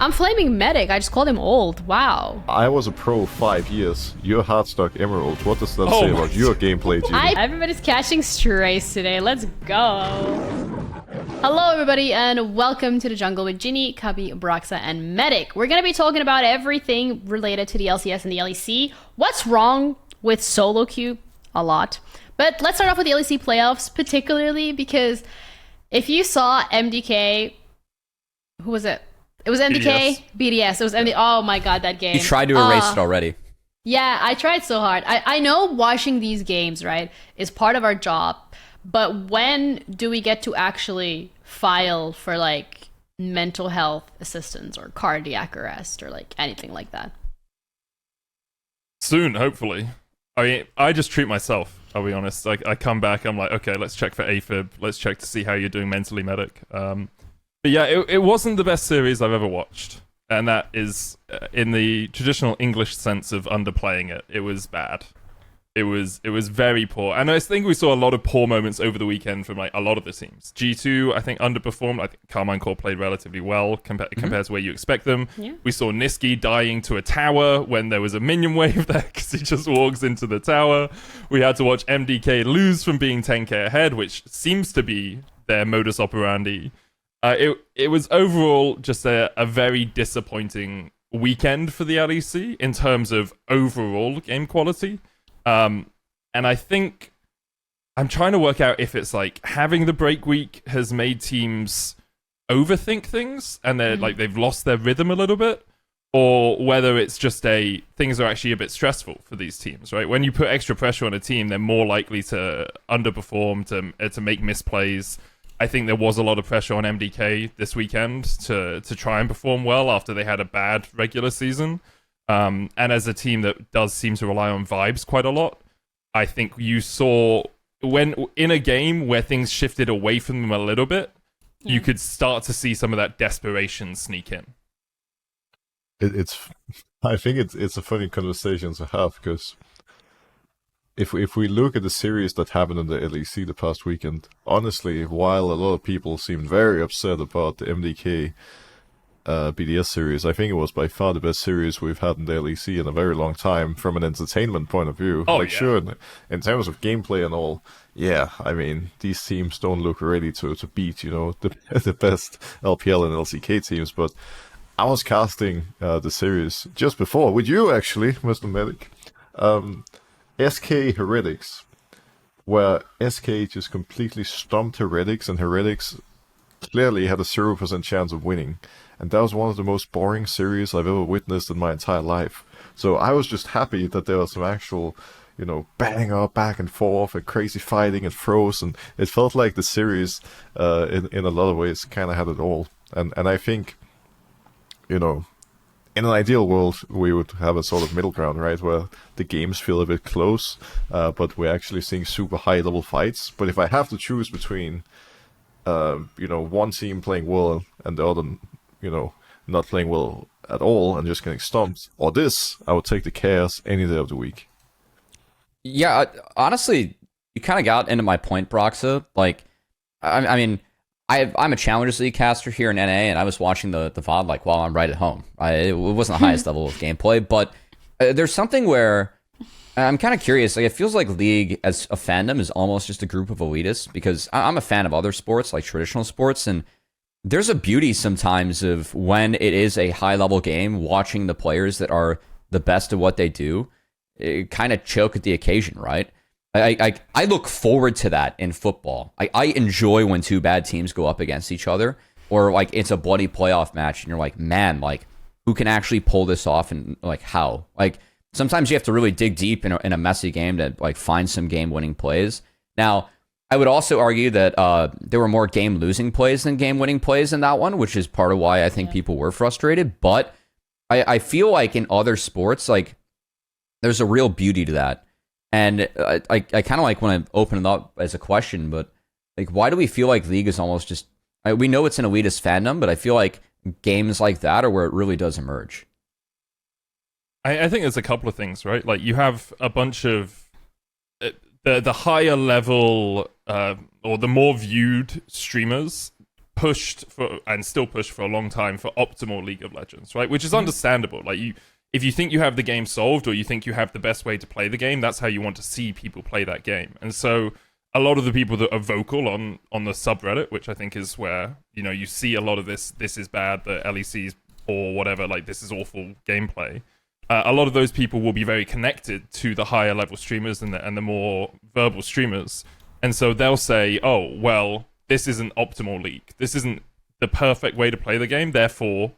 I'm flaming medic. I just called him old. Wow. I was a pro 5 years. You're Hardstock Emerald. What does that say about your gameplay, Gini? Everybody's catching strays today. Let's go. Hello, everybody, and welcome to the jungle with Ginny, Cubby, Broxah, and Medic. We're going to be talking about everything related to the LCS and the LEC. What's wrong with solo queue? A lot. But let's start off with the LEC playoffs, particularly because if you saw MDK, who was it? It was MDK, BDS. It was MDK. Oh my god, that game. You tried to erase it already. Yeah, I tried so hard. I know watching these games, right, is part of our job. But when do we get to actually file for, like, mental health assistance or cardiac arrest or, like, anything like that? Soon, hopefully. I mean, I just treat myself, I'll be honest. Like, I come back, I'm like, okay, let's check for AFib. Let's check to see how you're doing mentally, Medic. But yeah, it wasn't the best series I've ever watched. And that is, in the traditional English sense of underplaying it, it was bad. It was very poor. And I think we saw a lot of poor moments over the weekend from, like, a lot of the teams. G2, I think, underperformed. I think Carmine Core played relatively well compared to where you expect them. Yeah. We saw Nisqy dying to a tower when there was a minion wave there because he just walks into the tower. We had to watch MDK lose from being 10k ahead, which seems to be their modus operandi. It was overall just a very disappointing weekend for the LEC in terms of overall game quality. And I think I'm trying to work out if it's like having the break week has made teams overthink things and they're like they've lost their rhythm a little bit, or whether it's just things are actually a bit stressful for these teams, right? When you put extra pressure on a team, they're more likely to underperform, to make misplays. I think there was a lot of pressure on MDK this weekend to try and perform well after they had a bad regular season. And as a team that does seem to rely on vibes quite a lot, I think you saw when in a game where things shifted away from them a little bit, you could start to see some of that desperation sneak in. I think it's a funny conversation to have, because if we look at the series that happened in the LEC the past weekend, honestly, while a lot of people seemed very upset about the MDK BDS series, I think it was by far the best series we've had in the LEC in a very long time from an entertainment point of view. Sure, in terms of gameplay and all, yeah, I mean, these teams don't look ready to beat, the best LPL and LCK teams, but I was casting the series just before, with you actually, Mr. Medic, SK Heretics, where SK just completely stomped Heretics, and Heretics clearly had a 0% chance of winning. And that was one of the most boring series I've ever witnessed in my entire life. So I was just happy that there was some actual, bang up back and forth and crazy fighting and throws, and it felt like the series, in a lot of ways, kind of had it all. And I think, in an ideal world, we would have a sort of middle ground, right, where the games feel a bit close, but we're actually seeing super high-level fights. But if I have to choose between, one team playing well and the other, not playing well at all and just getting stomped, or this, I would take the chaos any day of the week. Yeah, honestly, you kind of got into my point, Broxah. Like, I mean, I'm a Challengers League caster here in NA, and I was watching the VOD like while I'm right at home. It wasn't the highest level of gameplay, but there's something where I'm kind of curious. Like, it feels like League as a fandom is almost just a group of elitists, because I'm a fan of other sports, like traditional sports, and there's a beauty sometimes of when it is a high-level game, watching the players that are the best at what they do kind of choke at the occasion, right? I look forward to that in football. I enjoy when two bad teams go up against each other, or like it's a bloody playoff match and you're like, man, like who can actually pull this off, and like how? Like sometimes you have to really dig deep in a messy game to like find some game-winning plays. Now, I would also argue that there were more game-losing plays than game-winning plays in that one, which is part of why I think people were frustrated. But I feel like in other sports, like there's a real beauty to that. And I kind of like want to open it up as a question, but like, why do we feel like League is almost just... we know it's an elitist fandom, but I feel like games like that are where it really does emerge. I think there's a couple of things, right? Like, you have a bunch of... the higher level, or the more viewed streamers pushed for and still push for a long time for optimal League of Legends, right? Which is understandable. Like if you think you have the game solved or you think you have the best way to play the game, that's how you want to see people play that game. And so a lot of the people that are vocal on the subreddit, which I think is where, you see a lot of this is bad, the LECs or whatever, like this is awful gameplay. A lot of those people will be very connected to the higher level streamers and the more verbal streamers. And so they'll say, oh, well, this isn't optimal league. This isn't the perfect way to play the game. Therefore,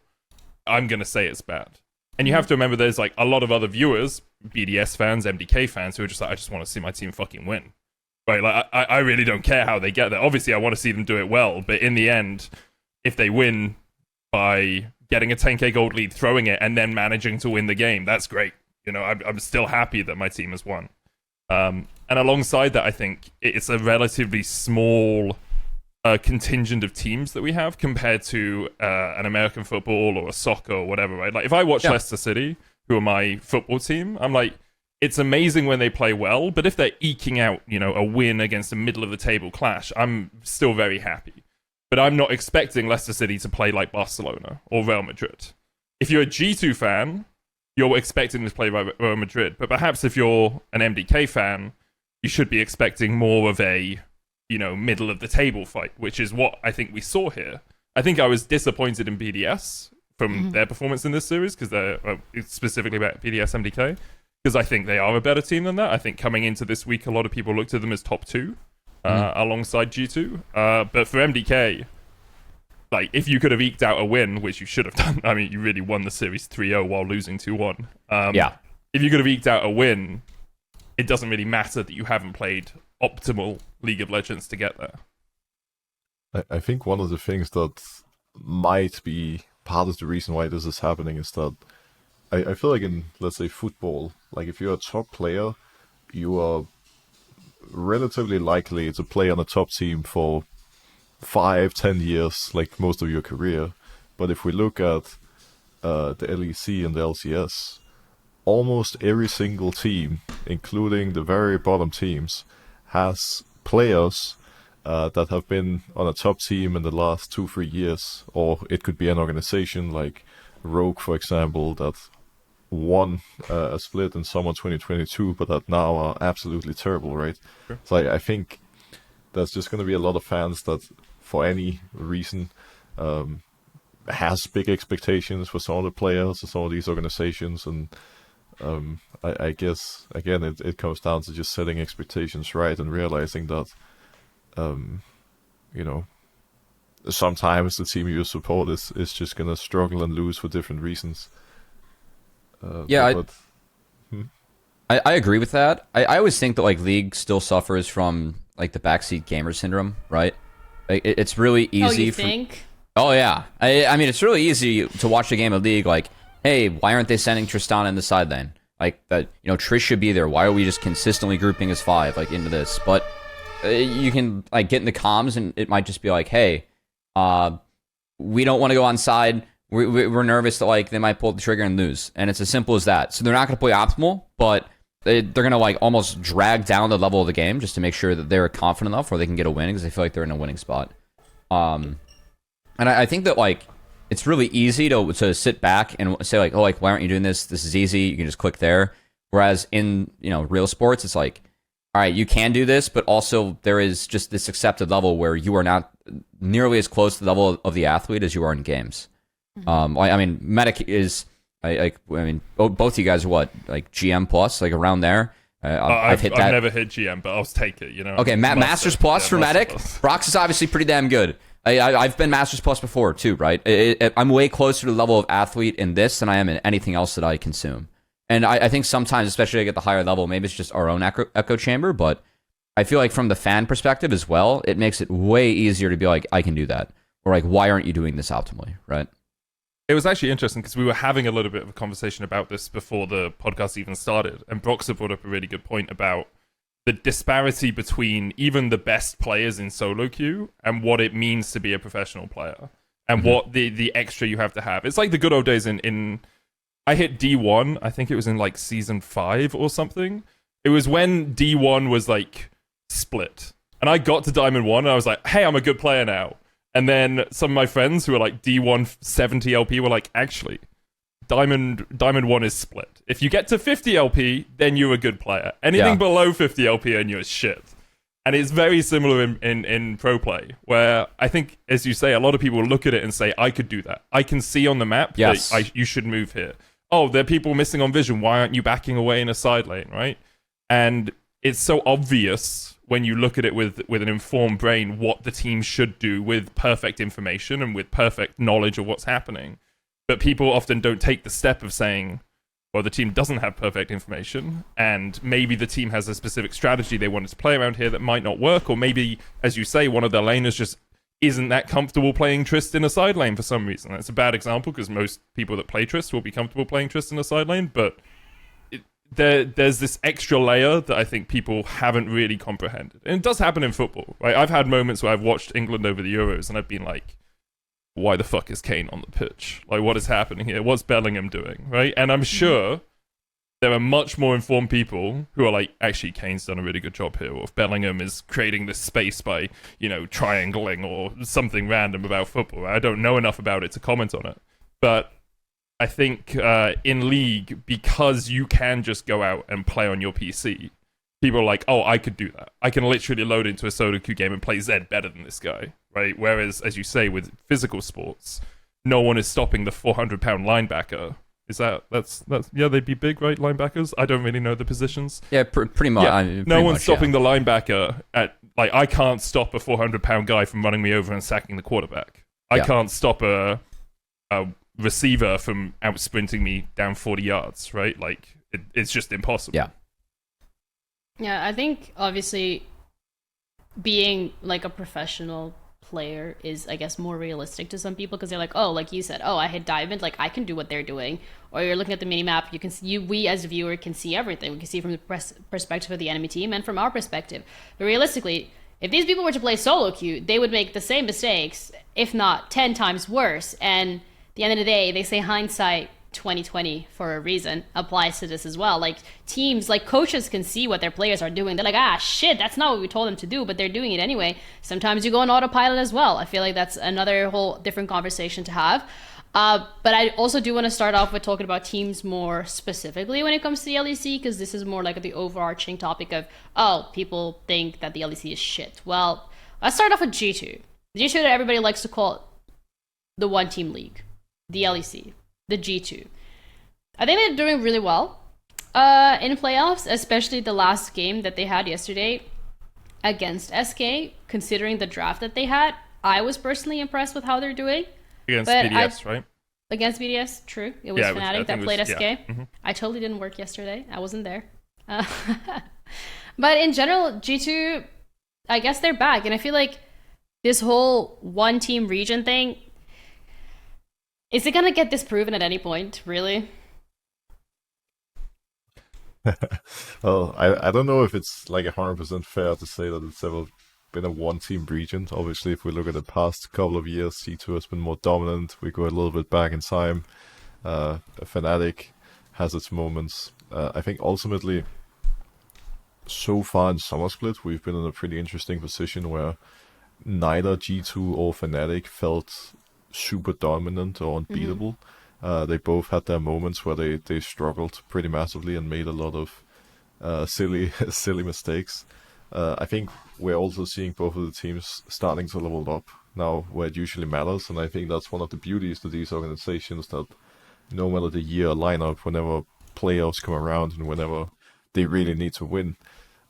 I'm going to say it's bad. And you have to remember there's like a lot of other viewers, BDS fans, MDK fans, who are just like, I just want to see my team fucking win. Right? Like, I really don't care how they get there. Obviously, I want to see them do it well. But in the end, if they win by getting a 10k gold lead, throwing it, and then managing to win the game, that's great. I'm still happy that my team has won. And alongside that, I think it's a relatively small contingent of teams that we have compared to an American football or a soccer or whatever, right? Like, if I watch Leicester City, who are my football team, I'm like, it's amazing when they play well, but if they're eking out, a win against a middle-of-the-table clash, I'm still very happy. But I'm not expecting Leicester City to play like Barcelona or Real Madrid. If you're a G2 fan, you're expecting them to play like Real Madrid. But perhaps if you're an MDK fan, you should be expecting more of a, middle-of-the-table fight, which is what I think we saw here. I think I was disappointed in BDS from their performance in this series, because they're specifically about BDS MDK, because I think they are a better team than that. I think coming into this week, a lot of people looked at them as top 2. Alongside G2. But for MDK, like, if you could have eked out a win, which you should have done, I mean, you really won the series 3-0 while losing 2-1. If you could have eked out a win, it doesn't really matter that you haven't played optimal League of Legends to get there. I think one of the things that might be part of the reason why this is happening is that I feel like in, let's say, football, like if you're a top player, you are relatively likely to play on a top team for 5-10 years, like most of your career. But if we look at the LEC and the LCS, almost every single team, including the very bottom teams, has players that have been on a top team in the last 2-3 years. Or it could be an organization like Rogue, for example, that won a split in summer 2022, but that now are absolutely terrible, right? Sure. So I think there's just going to be a lot of fans that, for any reason, has big expectations for some of the players or some of these organizations, and I guess, again, it comes down to just setting expectations right and realizing that, sometimes the team you support is just going to struggle and lose for different reasons. I agree with that. I always think that like League still suffers from like the backseat gamer syndrome, right? Like, it's really easy. Oh, you think? Oh yeah. I mean, it's really easy to watch a game of League. Like, hey, why aren't they sending Tristan in the side lane? Like that, Trish should be there. Why are we just consistently grouping as 5 like into this? But you can like get in the comms and it might just be like, hey, we don't want to go on side. We're nervous that like they might pull the trigger and lose, and it's as simple as that. So they're not going to play optimal, but they're going to like almost drag down the level of the game just to make sure that they're confident enough where they can get a win because they feel like they're in a winning spot. And I think that like it's really easy to sit back and say like, oh, like why aren't you doing this? This is easy. You can just click there. Whereas in real sports, it's like, all right, you can do this, but also there is just this accepted level where you are not nearly as close to the level of the athlete as you are in games. I mean, Medic is. I mean, both of you guys are what, like GM plus, like around there. I've hit that. I've never hit GM, but I'll take it. Okay, Masters plus for Medic. Broxah is obviously pretty damn good. I've been Masters plus before too, right? I'm way closer to the level of athlete in this than I am in anything else that I consume. And I think sometimes, especially at the higher level, maybe it's just our own echo chamber, but I feel like from the fan perspective as well, it makes it way easier to be like, I can do that, or like, why aren't you doing this optimally, right? It was actually interesting because we were having a little bit of a conversation about this before the podcast even started, and Broxah brought up a really good point about the disparity between even the best players in solo queue and what it means to be a professional player, and what the extra you have to have. It's like the good old days in I hit D1, I think it was in like season 5 or something. It was when D1 was like split, and I got to Diamond 1 and I was like, hey, I'm a good player now. And then some of my friends who are like D170 LP were like, actually, Diamond 1 is split. If you get to 50 LP, then you're a good player. Anything below 50 LP and you're shit. And it's very similar in pro play, where I think, as you say, a lot of people look at it and say, I could do that. I can see on the map that you should move here. Oh, there are people missing on vision. Why aren't you backing away in a side lane, right? And it's so obvious when you look at it with an informed brain what the team should do with perfect information and with perfect knowledge of what's happening. But people often don't take the step of saying, well, the team doesn't have perfect information, and maybe the team has a specific strategy they wanted to play around here that might not work, or maybe, as you say, one of their laners just isn't that comfortable playing Trist in a side lane for some reason. That's a bad example, because most people that play Trist will be comfortable playing Trist in a side lane, but there's this extra layer that I think people haven't really comprehended. And it does happen in football, right? I've had moments where I've watched England over the Euros, and I've been like, why the fuck is Kane on the pitch? Like, what is happening here? What's Bellingham doing, right? And I'm sure there are much more informed people who are like, actually, Kane's done a really good job here, or if Bellingham is creating this space by, triangling or something random about football. I don't know enough about it to comment on it. But I think in League, because you can just go out and play on your PC, people are like, oh, I could do that. I can literally load into a Sudoku game and play Zed better than this guy, right? Whereas, as you say, with physical sports, no one is stopping the 400-pound linebacker. That's they'd be big, right, linebackers? I don't really know the positions. Yeah, pretty much. Yeah, no one's stopping the linebacker I can't stop a 400-pound guy from running me over and sacking the quarterback. I can't stop a receiver from out-sprinting me down 40 yards, right? Like, it's just impossible. Yeah. Yeah, I think, obviously, being, like, a professional player is, I guess, more realistic to some people, because they're like, oh, like you said, oh, I hit Diamond, like, I can do what they're doing. Or you're looking at the minimap, you can see, we as a viewer can see everything. We can see from the perspective of the enemy team and from our perspective. But realistically, if these people were to play solo queue, they would make the same mistakes, if not 10 times worse. And at the end of the day, they say hindsight 2020 for a reason applies to this as well. Like, teams, like, coaches can see what their players are doing. They're like, shit, that's not what we told them to do, but they're doing it anyway. Sometimes you go on autopilot as well. I feel like that's another whole different conversation to have. But I also do want to start off with talking about teams more specifically when it comes to the LEC, because this is more like the overarching topic of, oh, people think that the LEC is shit. Well, let's start off with G2. The G2 that everybody likes to call the one-team league, the LEC. The G2. I think they're doing really well in playoffs, especially the last game that they had yesterday against SK. Considering the draft that they had, I was personally impressed with how they're doing. Against BDS, right? Against BDS, true. It was Fnatic that played SK. Yeah. Mm-hmm. I totally didn't work yesterday. I wasn't there. But in general, G2, I guess they're back. And I feel like this whole one-team region thing, is it gonna get disproven at any point, really? Well, I don't know if it's like 100% fair to say that it's ever been a one-team region. Obviously, if we look at the past couple of years, C2 has been more dominant. We go a little bit back in time. Fnatic has its moments. I think ultimately, so far in Summer Split, we've been in a pretty interesting position where neither G2 or Fnatic felt super dominant or unbeatable. They both had their moments where they struggled pretty massively and made a lot of silly mistakes. I think we're also seeing both of the teams starting to level up now where it usually matters, and I think that's one of the beauties to these organizations, that no matter the year lineup, whenever playoffs come around and whenever they really need to win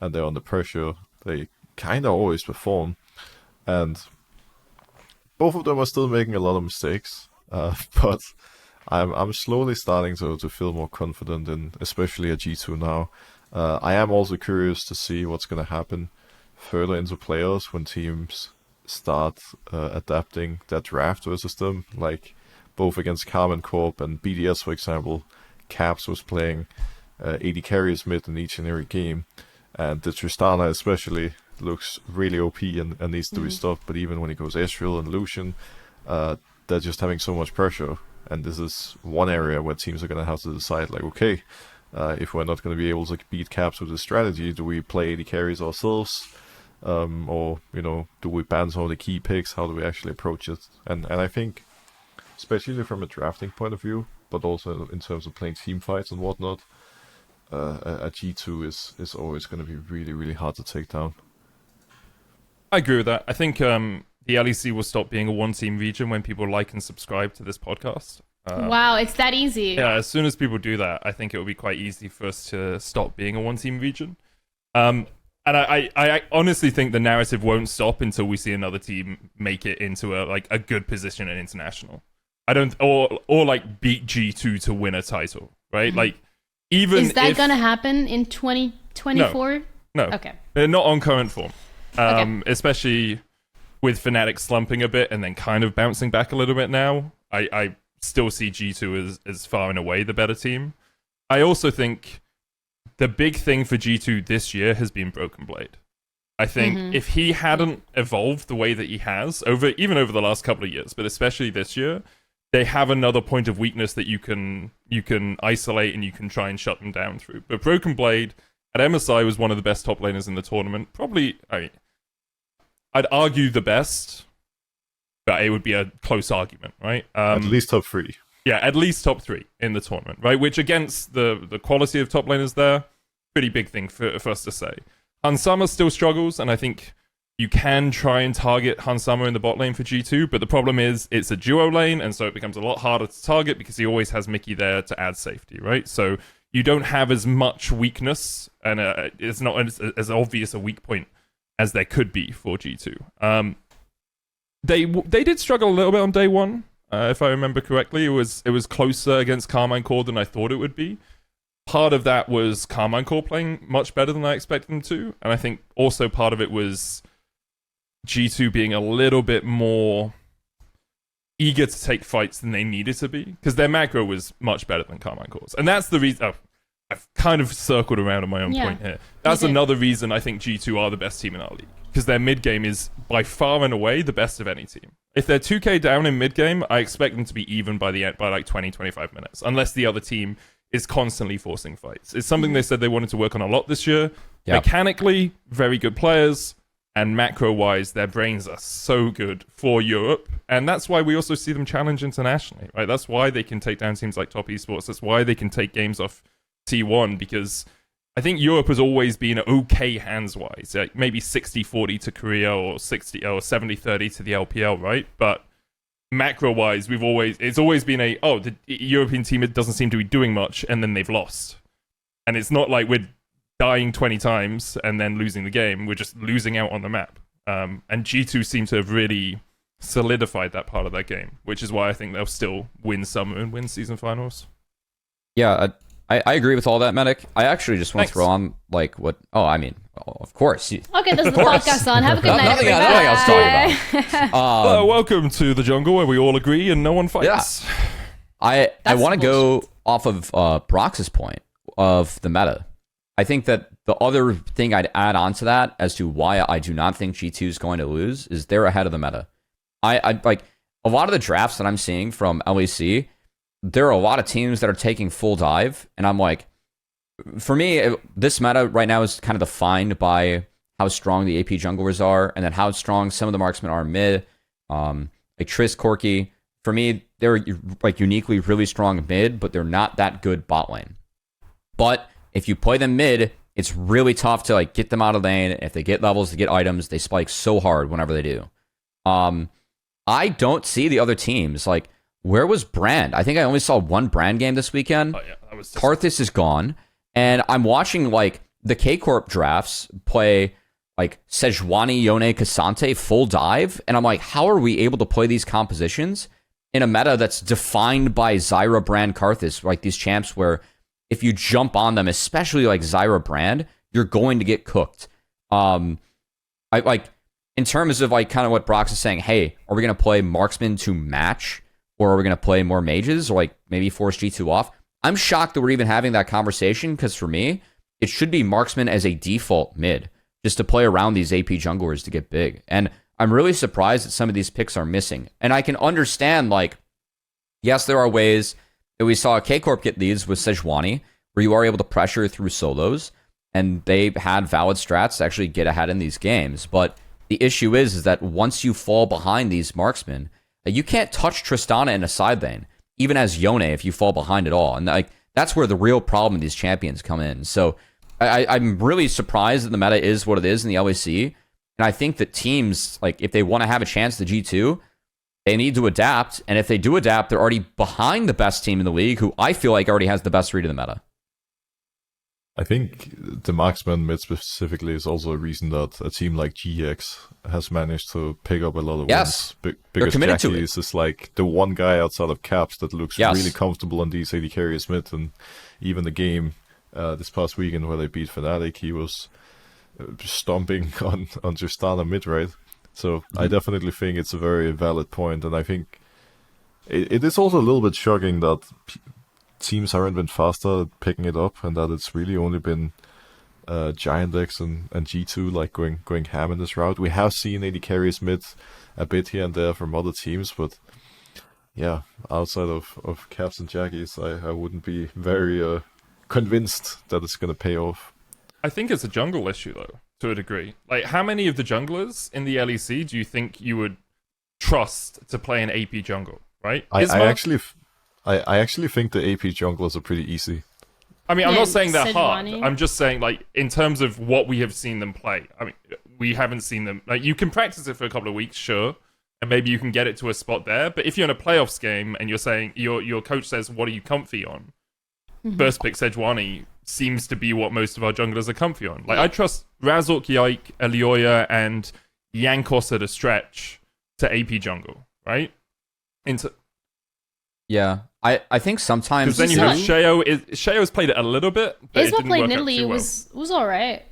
and they're under pressure, they kind of always perform. And both of them are still making a lot of mistakes, but I'm slowly starting to feel more confident in, especially at G2 now. I am also curious to see what's going to happen further into playoffs when teams start adapting their draft to a system, like both against Carmen Corp and BDS, for example. Caps was playing AD carries mid in each and every game, and the Tristana especially looks really OP and needs to be stopped, but even when it goes Ezreal and Lucian, they're just having so much pressure, and this is one area where teams are going to have to decide, like, okay, if we're not going to be able to beat Caps with this strategy, do we play AD carries ourselves? or do we ban some of the key picks? How do we actually approach it? And I think, especially from a drafting point of view, but also in terms of playing team fights and whatnot, a G2 is always going to be really, really hard to take down. I agree with that. I think the LEC will stop being a one-team region when people like and subscribe to this podcast. Wow, it's that easy. Yeah, as soon as people do that, I think it will be quite easy for us to stop being a one-team region. And I honestly think the narrative won't stop until we see another team make it into a good position in international. Or like beat G2 to win a title, right? Mm-hmm. Like, even is that gonna happen in 2024? No. Okay. They're not on current form. Okay. Especially with Fnatic slumping a bit and then kind of bouncing back a little bit now. I still see G2 as far and away the better team. I also think the big thing for G2 this year has been Broken Blade. I think if he hadn't evolved the way that he has, even over the last couple of years, but especially this year, they have another point of weakness that you can isolate and you can try and shut them down through. But Broken Blade at MSI was one of the best top laners in the tournament. Probably, I'd argue the best, but it would be a close argument, right? At least top 3. Yeah, at least top 3 in the tournament, right? Which against the quality of top laners there, pretty big thing for us to say. Hansama still struggles, and I think you can try and target Hansama in the bot lane for G2, but the problem is it's a duo lane, and so it becomes a lot harder to target because he always has Mickey there to add safety, right? So you don't have as much weakness, and it's not as obvious a weak point as there could be for G2. They did struggle a little bit on day one, if I remember correctly. It was closer against Carmine Core than I thought it would be. Part of that was Carmine Core playing much better than I expected them to, and I think also part of it was G2 being a little bit more eager to take fights than they needed to be, because their macro was much better than Carmine Core's. And that's the reason... I've kind of circled around on my own point here. That's another reason I think G2 are the best team in our league, because their mid game is by far and away the best of any team. If they're 2k down in mid game, I expect them to be even by like 20-25 minutes, unless the other team is constantly forcing fights. It's something they said they wanted to work on a lot this year. Yep. Mechanically, very good players, and macro-wise, their brains are so good for Europe, and that's why we also see them challenge internationally, right? That's why they can take down teams like Top Esports. That's why they can take games off T1, because I think Europe has always been okay hands-wise, like maybe 60-40 to Korea or 70-30 to the LPL, right? But macro-wise, it's always been the European team doesn't seem to be doing much, and then they've lost. And it's not like we're dying 20 times and then losing the game. We're just losing out on the map. And G2 seem to have really solidified that part of their game, which is why I think they'll still win summer and win season finals. Yeah, I agree with all that, Medic. I actually just want to throw on, like, what... Oh, I mean, of course. Okay, this is the podcast on. Have a good night, nothing else to talk about. Welcome to the jungle where we all agree and no one fights. Yeah. I want to go off of Brox's point of the meta. I think that the other thing I'd add on to that as to why I do not think G2 is going to lose is they're ahead of the meta. I like a lot of the drafts that I'm seeing from LEC, there are a lot of teams that are taking full dive, and I'm like, for me, this meta right now is kind of defined by how strong the AP junglers are, and then how strong some of the marksmen are mid. Like Triss, Corki, for me, they're like uniquely really strong mid, but they're not that good bot lane. But if you play them mid, it's really tough to like get them out of lane. If they get levels, they get items, they spike so hard whenever they do. I don't see the other teams. Like, where was Brand? I think I only saw one Brand game this weekend. Oh, yeah, that was Karthus is gone. And I'm watching like the K-Corp drafts play like Sejuani, Yone, Cassante full dive. And I'm like, how are we able to play these compositions in a meta that's defined by Zyra, Brand, Karthus, like these champs where if you jump on them, especially like Zyra Brand, you're going to get cooked. I like in terms of like kind of what Brox is saying, hey, are we going to play marksman to match, or are we going to play more mages, or like maybe force G2 off? I'm shocked that we're even having that conversation, because for me, it should be marksman as a default mid, just to play around these AP junglers to get big. And I'm really surprised that some of these picks are missing. And I can understand, like, yes, there are ways that we saw K-Corp get leads with Sejuani, where you are able to pressure through solos. and they had valid strats to actually get ahead in these games. But the issue is that once you fall behind these marksmen, you can't touch Tristana in a side lane, even as Yone if you fall behind at all. And like that's where the real problem with these champions come in. So I'm really surprised that the meta is what it is in the LEC. And I think that teams, like if they want to have a chance at the G2, they need to adapt. And if they do adapt, they're already behind the best team in the league, who I feel like already has the best read of the meta. I think the marksman mid specifically is also a reason that a team like GX has managed to pick up a lot of Yes, wins. Because committed to Jackie it. is just like the one guy outside of Caps that looks Yes. really comfortable on these AD carries mid. And even the game this past weekend where they beat Fnatic, he was stomping on Tristana mid, right? So I definitely think it's a very valid point, and I think it is also a little bit shocking that teams haven't been faster at picking it up, and that it's really only been Giant X and G2 like going ham in this route. We have seen AD carries mid a bit here and there from other teams, but yeah, outside of Caps and Jackies, I wouldn't be very convinced that it's going to pay off. I think it's a jungle issue, though, to a degree. Like, how many of the junglers in the LEC do you think you would trust to play an AP jungle, right? I Isma? actually think the AP junglers are pretty easy. I mean, I'm Yeah, not saying they're hard. Sejuani. I'm just saying, like, in terms of what we have seen them play. I mean, we haven't seen them. Like, you can practice it for a couple of weeks, sure, and maybe you can get it to a spot there. But if you're in a playoffs game and you're saying your coach says, "What are you comfy on?" First pick Sejuani seems to be what most of our junglers are comfy on. Like, I trust Razork, Yike, Elioya, and Yankos at a stretch to AP jungle, right? Yeah, I think sometimes Because then you have Isma- Sheo. Sheo's played it a little bit, but it Isma didn't played work in out Italy. too It well. was all right.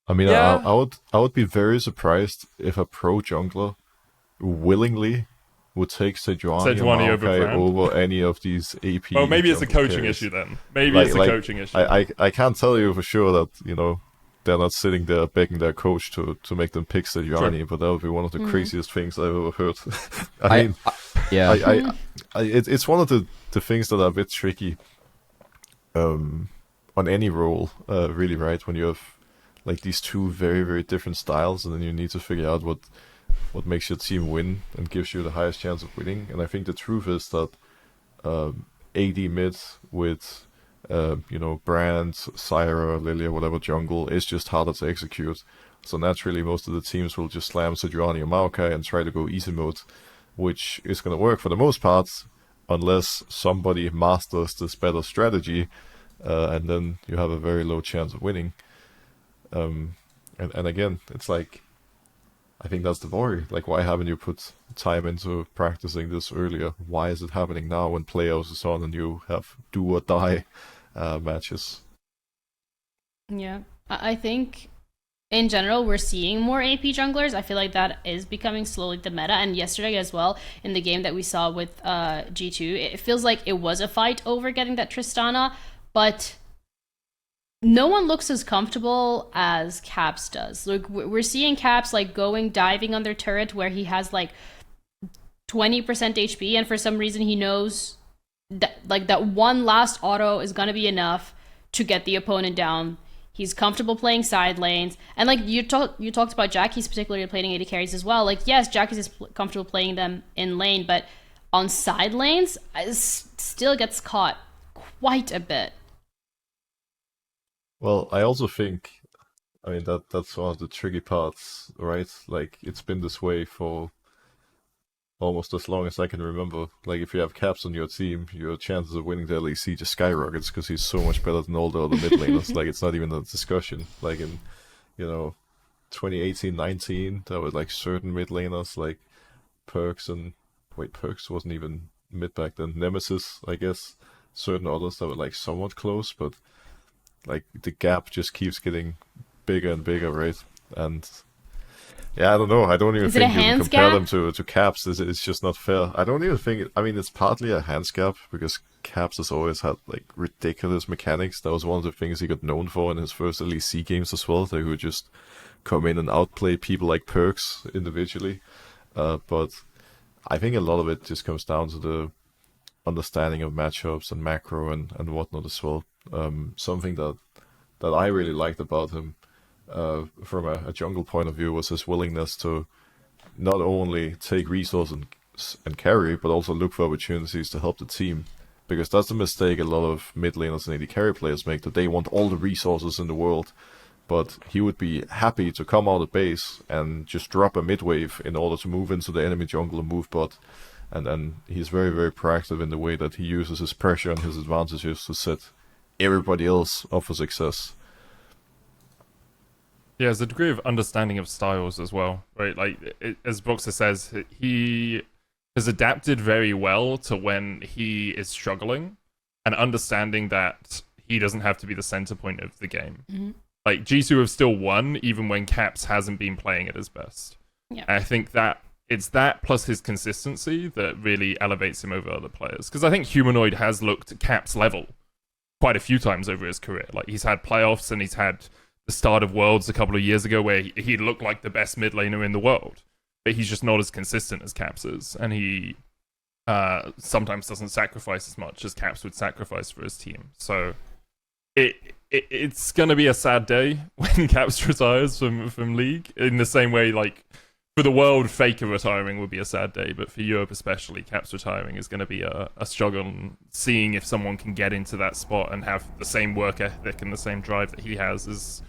I mean, Yeah. I would be very surprised if a pro jungler willingly would take Sejuani over Brand. over any of these AP. Well, maybe it's a jungle coaching carries. issue then. Maybe Like- it's a like, coaching issue. I can't tell you for sure that, they're not sitting there begging their coach to make them pick Sejuani, but that would be one of the craziest things I've ever heard. yeah. It's one of the things that are a bit tricky on any role, really, right? When you have like these two very, very different styles, and then you need to figure out what makes your team win and gives you the highest chance of winning. And I think the truth is that AD mid with Brand, Syra, Lilia, whatever jungle is just harder to execute. So naturally, most of the teams will just slam Sejuani or Maokai and try to go easy mode, which is going to work for the most part, unless somebody masters this better strategy, and then you have a very low chance of winning. And again, it's like, I think that's the worry. Like, why haven't you put time into practicing this earlier? Why is it happening now when playoffs is on and you have do or die matches? Yeah, I think in general we're seeing more AP junglers. I feel like that is becoming slowly the meta. And yesterday as well, in the game that we saw with G2, it feels like it was a fight over getting that Tristana, but no one looks as comfortable as Caps does. Like, we're seeing Caps like diving on their turret where he has like 20% HP, and for some reason he knows that like that one last auto is gonna be enough to get the opponent down. He's comfortable playing side lanes, and like you talked about Jackie's particularly playing AD carries as well. Like, yes, Jackie's is comfortable playing them in lane, but on side lanes, still gets caught quite a bit. Well, I also think, I mean, that's one of the tricky parts, right? Like, it's been this way for almost as long as I can remember. Like, if you have Caps on your team, your chances of winning the LEC just skyrockets because he's so much better than all the other mid laners. Like, it's not even a discussion. Like, in 2018-19, there were like certain mid laners like Perks wasn't even mid back then. Nemesis, I guess. Certain others that were like somewhat close, but like the gap just keeps getting bigger and bigger, right? And yeah, I don't know. I don't even Is it think a you can hands compare gap? them to Caps. It's just not fair. I don't even think. I mean, it's partly a hands gap because Caps has always had like ridiculous mechanics. That was one of the things he got known for in his first LEC games as well. They would just come in and outplay people like Perks individually. But I think a lot of it just comes down to the understanding of matchups and macro and whatnot as well. Something that that I really liked about him from a jungle point of view was his willingness to not only take resources and carry, but also look for opportunities to help the team. Because that's the mistake a lot of mid laners and AD carry players make, that they want all the resources in the world. But he would be happy to come out of base and just drop a mid wave in order to move into the enemy jungle and move bot. And he's very, very proactive in the way that he uses his pressure and his advantages to set everybody else up for success. Yeah, there's a degree of understanding of styles as well, right? Like, as Broxah says, he has adapted very well to when he is struggling and understanding that he doesn't have to be the center point of the game. Mm-hmm. Like, G2 have still won even when Caps hasn't been playing at his best. Yeah. And I think that it's that plus his consistency that really elevates him over other players. Because I think Humanoid has looked at Caps level quite a few times over his career. Like, he's had playoffs and he's had the start of Worlds a couple of years ago where he looked like the best mid laner in the world. But he's just not as consistent as Caps is. And he sometimes doesn't sacrifice as much as Caps would sacrifice for his team. So it's going to be a sad day when Caps retires from League. In the same way, like, for the world, Faker retiring would be a sad day. But for Europe especially, Caps retiring is going to be a struggle. And seeing if someone can get into that spot and have the same work ethic and the same drive that he has is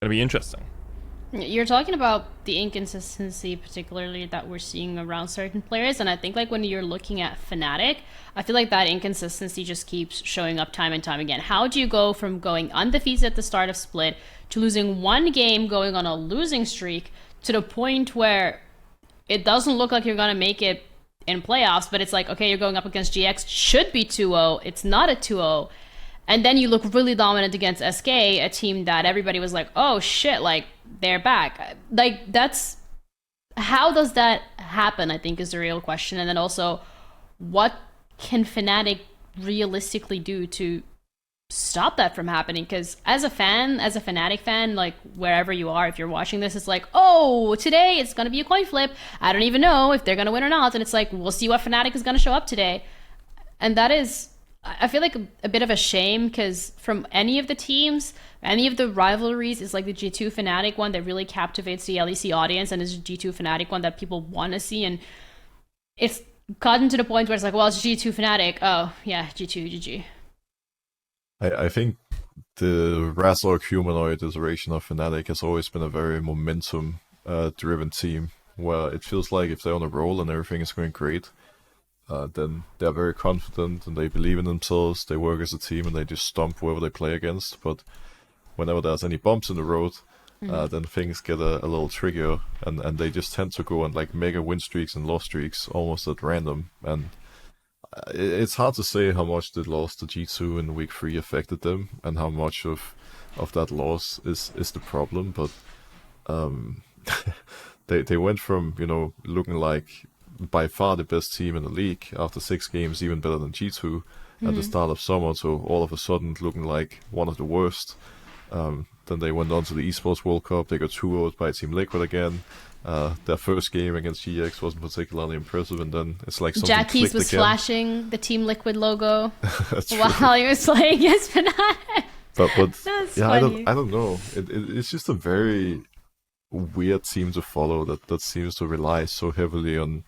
going to be interesting. You're talking about the inconsistency, particularly that we're seeing around certain players, and I think like when you're looking at Fnatic, I feel like that inconsistency just keeps showing up time and time again. How do you go from going undefeated at the start of Split to losing one game, going on a losing streak, to the point where it doesn't look like you're going to make it in playoffs, but it's like, okay, you're going up against GX, should be 2-0, it's not a 2-0, and then you look really dominant against SK, a team that everybody was like, oh shit, like, they're back. Like, that's... How does that happen, I think, is the real question. And then also, what can Fnatic realistically do to stop that from happening? Because as a fan, as a Fnatic fan, like, wherever you are, if you're watching this, it's like, oh, today it's going to be a coin flip. I don't even know if they're going to win or not. And it's like, we'll see what Fnatic is going to show up today. And that is... I feel like a bit of a shame, because from any of the teams, any of the rivalries, is like the G2 Fnatic one that really captivates the LEC audience, and is G2 Fnatic one that people want to see. And it's gotten to the point where it's like, well, it's G2 Fnatic. Oh, yeah, G2, GG. I think the Razork Humanoid iteration of Fnatic has always been a very momentum driven team, where it feels like if they're on a roll and everything is going great, then they're very confident and they believe in themselves, they work as a team, and they just stomp whoever they play against. But whenever there's any bumps in the road, then things get a little trickier, and they just tend to go on like mega win streaks and loss streaks almost at random. And it's hard to say how much the loss to G2 in week 3 affected them, and how much of that loss is the problem. But they went from, you know, looking like by far the best team in the league after 6 games, even better than G2 at the start of summer, to all of a sudden looking like one of the worst. Then they went on to the Esports World Cup. They got 2-0 by Team Liquid again. Their first game against GX wasn't particularly impressive, and then it's like something Jackie's clicked was again. flashing the Team Liquid logo That's true. while he was playing against Fnatic. But That's yeah, funny. I don't know. It's just a very weird team to follow that seems to rely so heavily on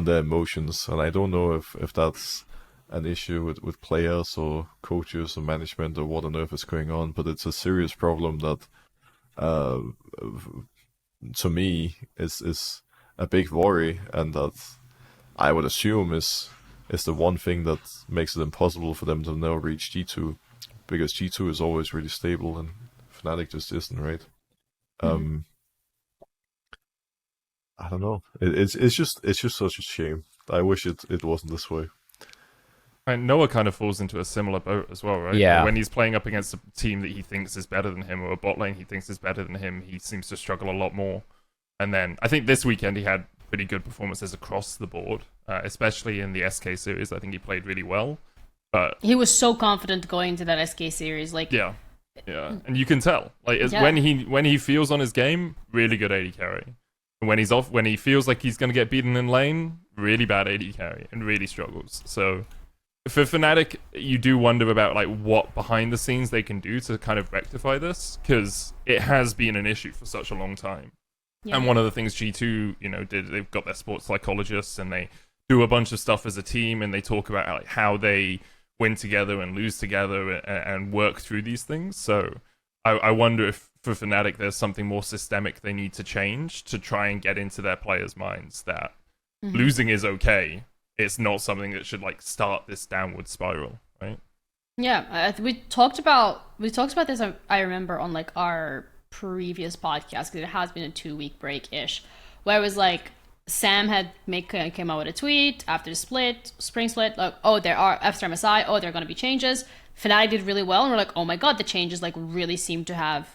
their emotions, and I don't know if that's an issue with players or coaches or management or what on earth is going on, but it's a serious problem that to me is a big worry, and that I would assume is the one thing that makes it impossible for them to now reach G2, because G2 is always really stable and Fnatic just isn't, right? I don't know. It's just such a shame. I wish it wasn't this way. And Noah kind of falls into a similar boat as well, right? Yeah. When he's playing up against a team that he thinks is better than him, or a bot lane he thinks is better than him, he seems to struggle a lot more. And then I think this weekend he had pretty good performances across the board, especially in the SK series. I think he played really well. But He was so confident going into that SK series. Like, yeah, and you can tell, like, Yeah. when he feels on his game, really good AD carry. And when he's off, when he feels like he's going to get beaten in lane, really bad AD carry and really struggles. So for Fnatic, you do wonder about like what behind the scenes they can do to kind of rectify this, because it has been an issue for such a long time. Yeah. And one of the things G2, did, they've got their sports psychologists and they do a bunch of stuff as a team, and they talk about like how they win together and lose together and work through these things. So I wonder if for Fnatic there's something more systemic they need to change to try and get into their players' minds that losing is okay. It's not something that should like start this downward spiral, right? Yeah, we talked about this. I remember on like our previous podcast, because it has been a 2-week break ish, where it was like Sam had came out with a tweet after the spring split, like, oh, there are after MSI, oh, there are going to be changes. Fnatic did really well, and we're like, oh my god, the changes like really seem to have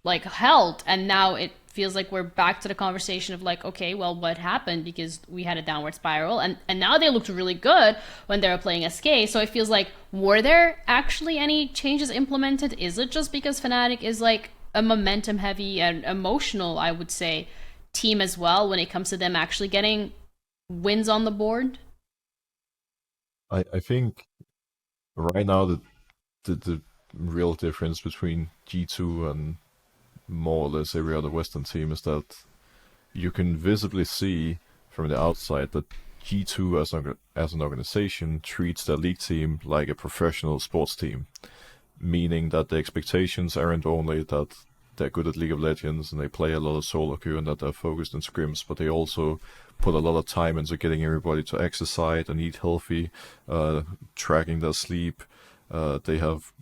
like held, and now it feels like we're back to the conversation of like, okay, well, what happened? Because we had a downward spiral, and now they looked really good when they were playing SK. So it feels like, were there actually any changes implemented? Is it just because Fnatic is like a momentum heavy and emotional, I would say, team as well when it comes to them actually getting wins on the board? I think right now the real difference between G2 and more or less every other Western team is that you can visibly see from the outside that G2 as an organization treats their league team like a professional sports team, meaning that the expectations aren't only that they're good at League of Legends and they play a lot of solo queue and that they're focused in scrims, but they also put a lot of time into getting everybody to exercise and eat healthy, tracking their sleep. They have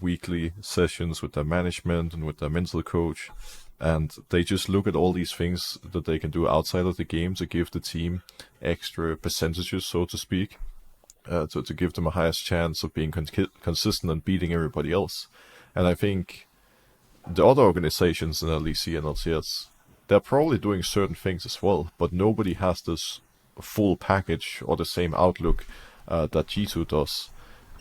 weekly sessions with their management and with their mental coach, and they just look at all these things that they can do outside of the game to give the team extra percentages, so to speak, to give them a highest chance of being consistent and beating everybody else. And I think the other organizations in LEC and LCS, they're probably doing certain things as well, but nobody has this full package or the same outlook that G2 does,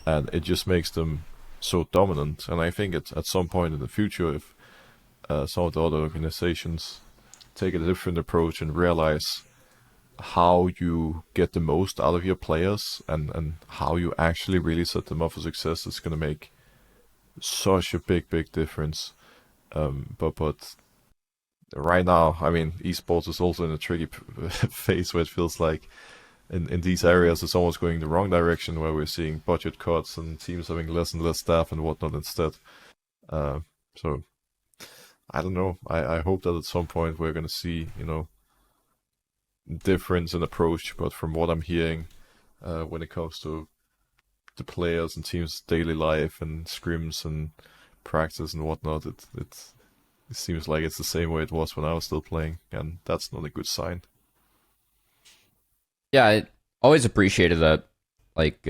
and it just makes them so dominant. And I think at some point in the future, if some of the other organizations take a different approach and realize how you get the most out of your players and how you actually really set them up for success, it's going to make such a big difference. But right now, I mean, esports is also in a tricky phase where it feels like in these areas it's almost going the wrong direction, where we're seeing budget cuts and teams having less and less staff and whatnot instead. So I don't know. I hope that at some point we're going to see, difference in approach. But from what I'm hearing, when it comes to the players and teams' daily life and scrims and practice and whatnot, it seems like it's the same way it was when I was still playing, and that's not a good sign. Yeah, I always appreciated that, like,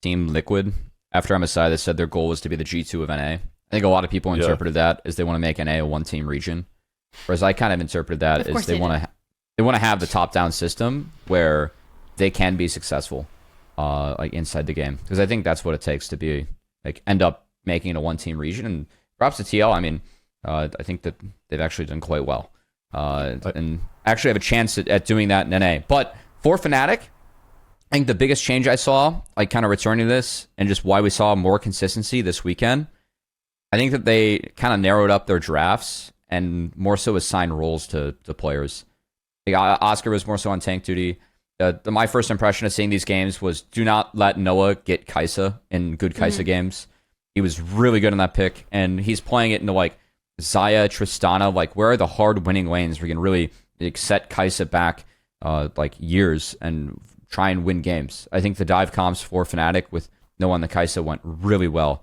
Team Liquid, after MSI, they said their goal was to be the G2 of NA. I think a lot of people interpreted that as they want to make NA a one-team region, whereas I kind of interpreted that as they want to have the top-down system where they can be successful, like inside the game, because I think that's what it takes to be end up making it a one-team region. And props to TL. I mean, I think that they've actually done quite well, and actually have a chance at doing that in NA. But for Fnatic, I think the biggest change I saw, like kind of returning to this, and just why we saw more consistency this weekend, I think that they kind of narrowed up their drafts and more so assigned roles to players. Like, Oscar was more so on tank duty. My first impression of seeing these games was, do not let Noah get Kai'Sa in good Kai'Sa games. He was really good in that pick, and he's playing it into like Xayah, Tristana, like where are the hard winning lanes where you can really set Kai'Sa back like years and try and win games. I think the dive comps for Fnatic with Noah on the Kai'Sa went really well.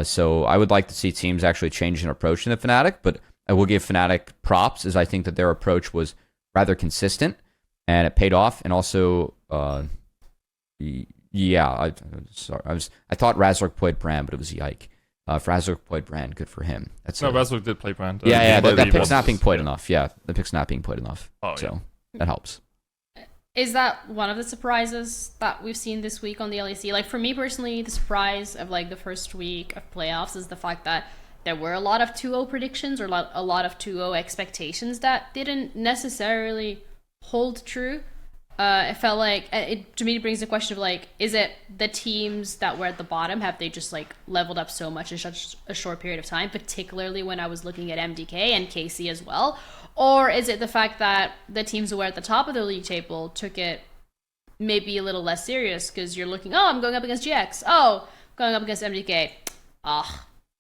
So I would like to see teams actually change an approach in the Fnatic, but I will give Fnatic props, as I think that their approach was rather consistent and it paid off. And also, I thought Razork played Brand, but it was Yike. If Razork played Brand, good for him. Razork did play Brand. That pick's not being played enough. Yeah, the pick's not being played enough. So that helps. Is that one of the surprises that we've seen this week on the LEC? Like, for me personally, the surprise of like the first week of playoffs is the fact that there were a lot of 2-0 predictions or a lot of 2-0 expectations that didn't necessarily hold true. it felt like it to me it brings the question of like, is it the teams that were at the bottom, have they just like leveled up so much in such a short period of time, particularly when I was looking at MDK and KC as well, or is it the fact that the teams who were at the top of the league table took it maybe a little less serious because you're looking, oh, I'm going up against GX, oh, going up against MDK,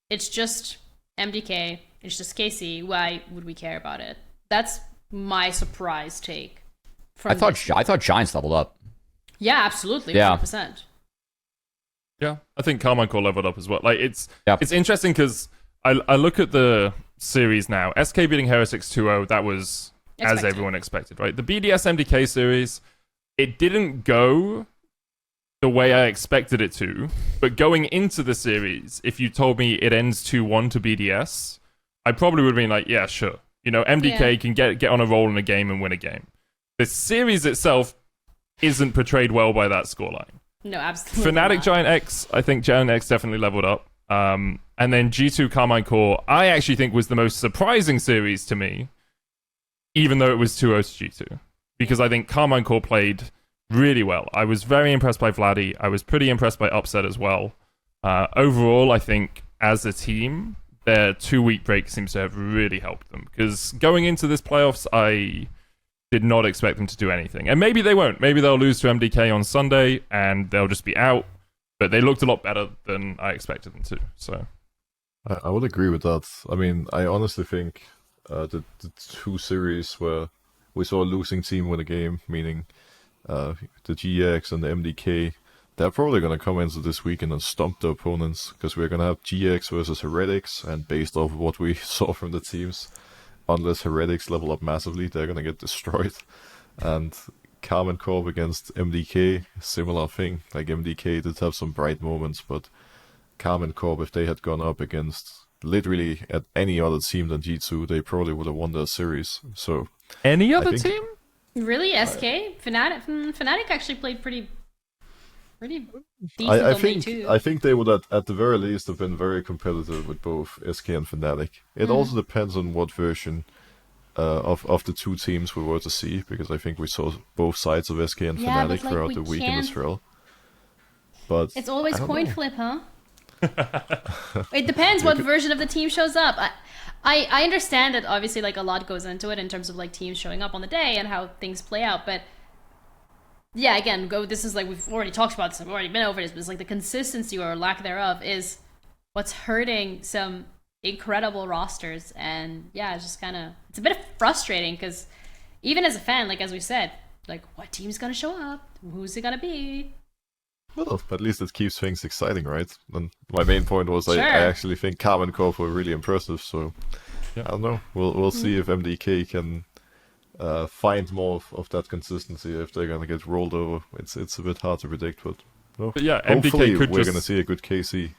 it's just MDK, it's just KC, why would we care about it? That's my surprise take. I thought Giants leveled up. Yeah, absolutely. Yeah. 100%. Yeah, I think Carmine Core leveled up as well. Like it's interesting because I look at the series now. SK beating Heretics 2-0, that was as everyone expected, right? The BDS MDK series, it didn't go the way I expected it to, but going into the series, if you told me it ends 2-1 to BDS, I probably would have been like, yeah, sure. You know, MDK can get on a roll in a game and win a game. The series itself isn't portrayed well by that scoreline. No, absolutely Fnatic not. Giant X, I think Giant X definitely leveled up. And then G2 Carmine Core, I actually think was the most surprising series to me, even though it was 2-0 to G2. Because I think Carmine Core played really well. I was very impressed by Vladdy. I was pretty impressed by Upset as well. Overall, I think as a team, their 2-week break seems to have really helped them. Because going into this playoffs, I did not expect them to do anything. And maybe they won't. Maybe they'll lose to MDK on Sunday and they'll just be out. But they looked a lot better than I expected them to. So I would agree with that. I mean, I honestly think the two series where we saw a losing team win a game, meaning the GX and the MDK, they're probably going to come into this weekend and stomp the opponents, because we're going to have GX versus Heretics, and based off of what we saw from the teams, unless Heretics level up massively, they're going to get destroyed. And Carmine Corp against MDK, similar thing. Like, MDK did have some bright moments, but Carmine Corp, if they had gone up against literally at any other team than G2, they probably would have won their series. So any other team? Really? SK? Fnatic actually played pretty decent I on think too. I think they would at the very least have been very competitive with both SK and Fnatic. It also depends on what version of the two teams we were to see, because I think we saw both sides of SK and Fnatic throughout the weekend as well. But it's always coin flip, huh? It depends what version of the team shows up. I understand that obviously like a lot goes into it in terms of like teams showing up on the day and how things play out, but yeah, again, this is like, we've already talked about this, we've already been over this, but it's like the consistency or lack thereof is what's hurting some incredible rosters. And yeah, it's just kind of, it's a bit frustrating because even as a fan, like as we said, like what team's gonna show up, who's it gonna be? Well, at least it keeps things exciting, right? And my main point was Sure. I actually think Carmine Corp were really impressive, so I don't know, we'll see if MDK can find more of that consistency, if they're gonna get rolled over. It's a bit hard to predict, but yeah, hopefully MDK we're gonna see a good KC.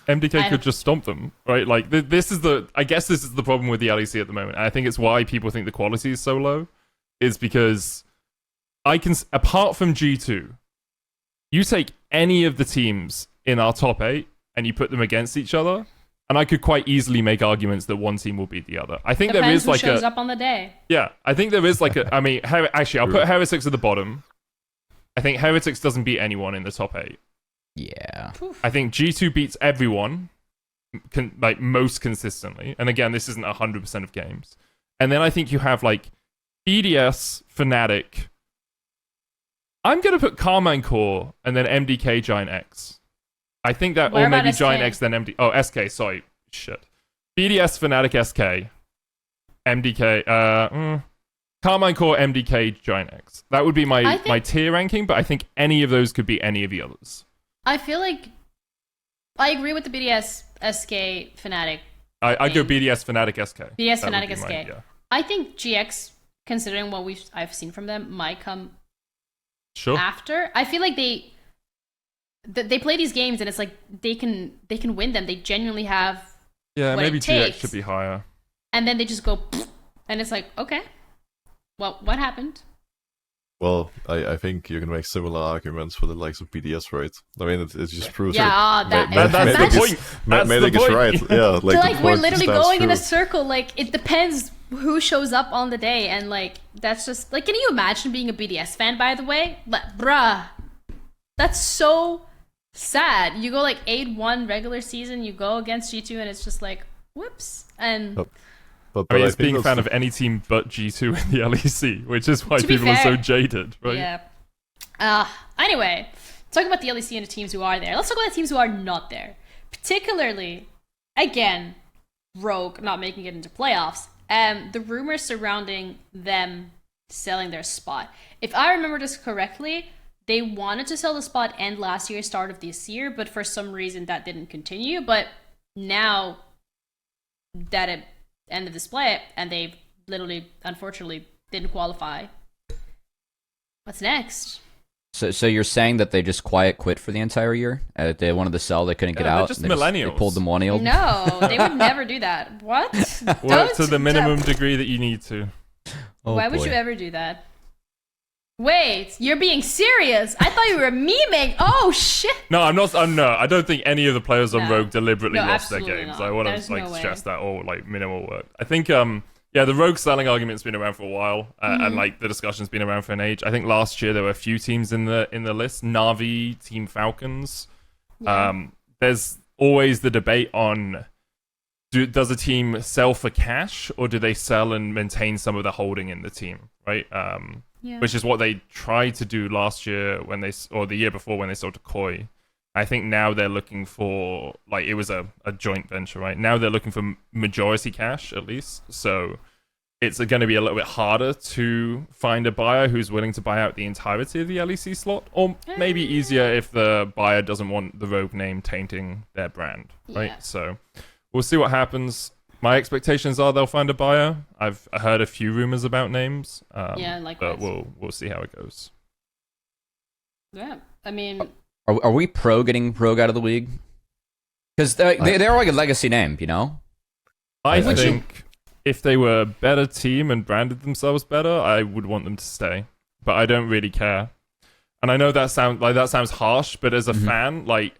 MDK could just stomp them, right? Like this is the problem with the LEC at the moment. And I think it's why people think the quality is so low, is because apart from G2, you take any of the teams in our top 8 and you put them against each other, and I could quite easily make arguments that one team will beat the other. I think Depends there is like who shows up on the day. Yeah, I think there is like a. I mean, actually, I'll put Heretics at the bottom. I think Heretics doesn't beat anyone in the top 8. Yeah. I think G2 beats everyone, like most consistently. And again, this isn't 100% of games. And then I think you have like BDS, Fnatic. I'm gonna put Carmine Core and then MDK Giant X. I think that, Where or maybe about Giant SK? X then MD. Oh, SK. Sorry, shit. BDS, Fnatic, SK, MDK. Carmine Core, MDK, Giant X. That would be my tier ranking. But I think any of those could be any of the others. I feel like I agree with the BDS, SK, Fnatic. I go BDS, Fnatic, SK. BDS, That would Fnatic, be SK. yeah. I think GX, considering what I've seen from them, might come Sure. after. I feel like they play these games and it's like they can win them. They genuinely have Yeah, what maybe it GX takes. should be higher. And then they just go and it's like, okay, well, what happened? Well, I think you can make similar arguments for the likes of BDS, right? I mean, it just proves Yeah, that that's Medic the is- point. That's Medic the is point. right. Yeah, So like the we're point literally stands going in a true. circle. Like it depends who shows up on the day, and like that's just like, can you imagine being a BDS fan, by the way? Bruh, that's so sad. You go like 8-1 regular season, you go against G2, and it's just like whoops. And But I mean, it's think being a fan that's of any team but G2 in the LEC, which is why To be people are so fair, jaded, right? Yeah. Anyway, talking about the LEC and the teams who are there, let's talk about the teams who are not there. Particularly, again, Rogue not making it into playoffs, and the rumors surrounding them selling their spot. If I remember this correctly, they wanted to sell the spot end last year, start of this year, but for some reason that didn't continue. But now that it ended the split, and they literally, unfortunately, didn't qualify. What's next? So you're saying that they just quit for the entire year? They wanted to sell, they couldn't get they're out. just they millennials. They pulled the millennial. No, they would never do that. What? Work to the minimum degree that you need to. Oh, Why would boy. you ever do that? Wait, you're being serious? I thought you were memeing. Oh shit! No, I'm not. No, I don't think any of the players on No. Rogue deliberately No, lost their absolutely games. not. I want There's to like no way. stress that, or like minimal work. I think yeah, the Rogue selling argument's been around for a while, and like the discussion's been around for an age. I think last year there were a few teams in the list: Na'Vi, Team Falcons. Yeah. There's always the debate on does a team sell for cash, or do they sell and maintain some of the holding in the team, right? Yeah. Which is what they tried to do last year or the year before when they sold to Koi. I think now they're looking for, like, it was a joint venture, right? Now they're looking for majority cash, at least. So it's going to be a little bit harder to find a buyer who's willing to buy out the entirety of the LEC slot. Or maybe easier if the buyer doesn't want the Rogue name tainting their brand, right? Yeah. So we'll see what happens. My expectations are they'll find a buyer. I've heard a few rumors about names. Yeah, likewise. But we'll see how it goes. Yeah, I mean, Are we pro getting Rogue out of the league? Because they're like a legacy name, you know? I Would think if they were a better team and branded themselves better, I would want them to stay. But I don't really care. And I know that sounds harsh, but as a fan, like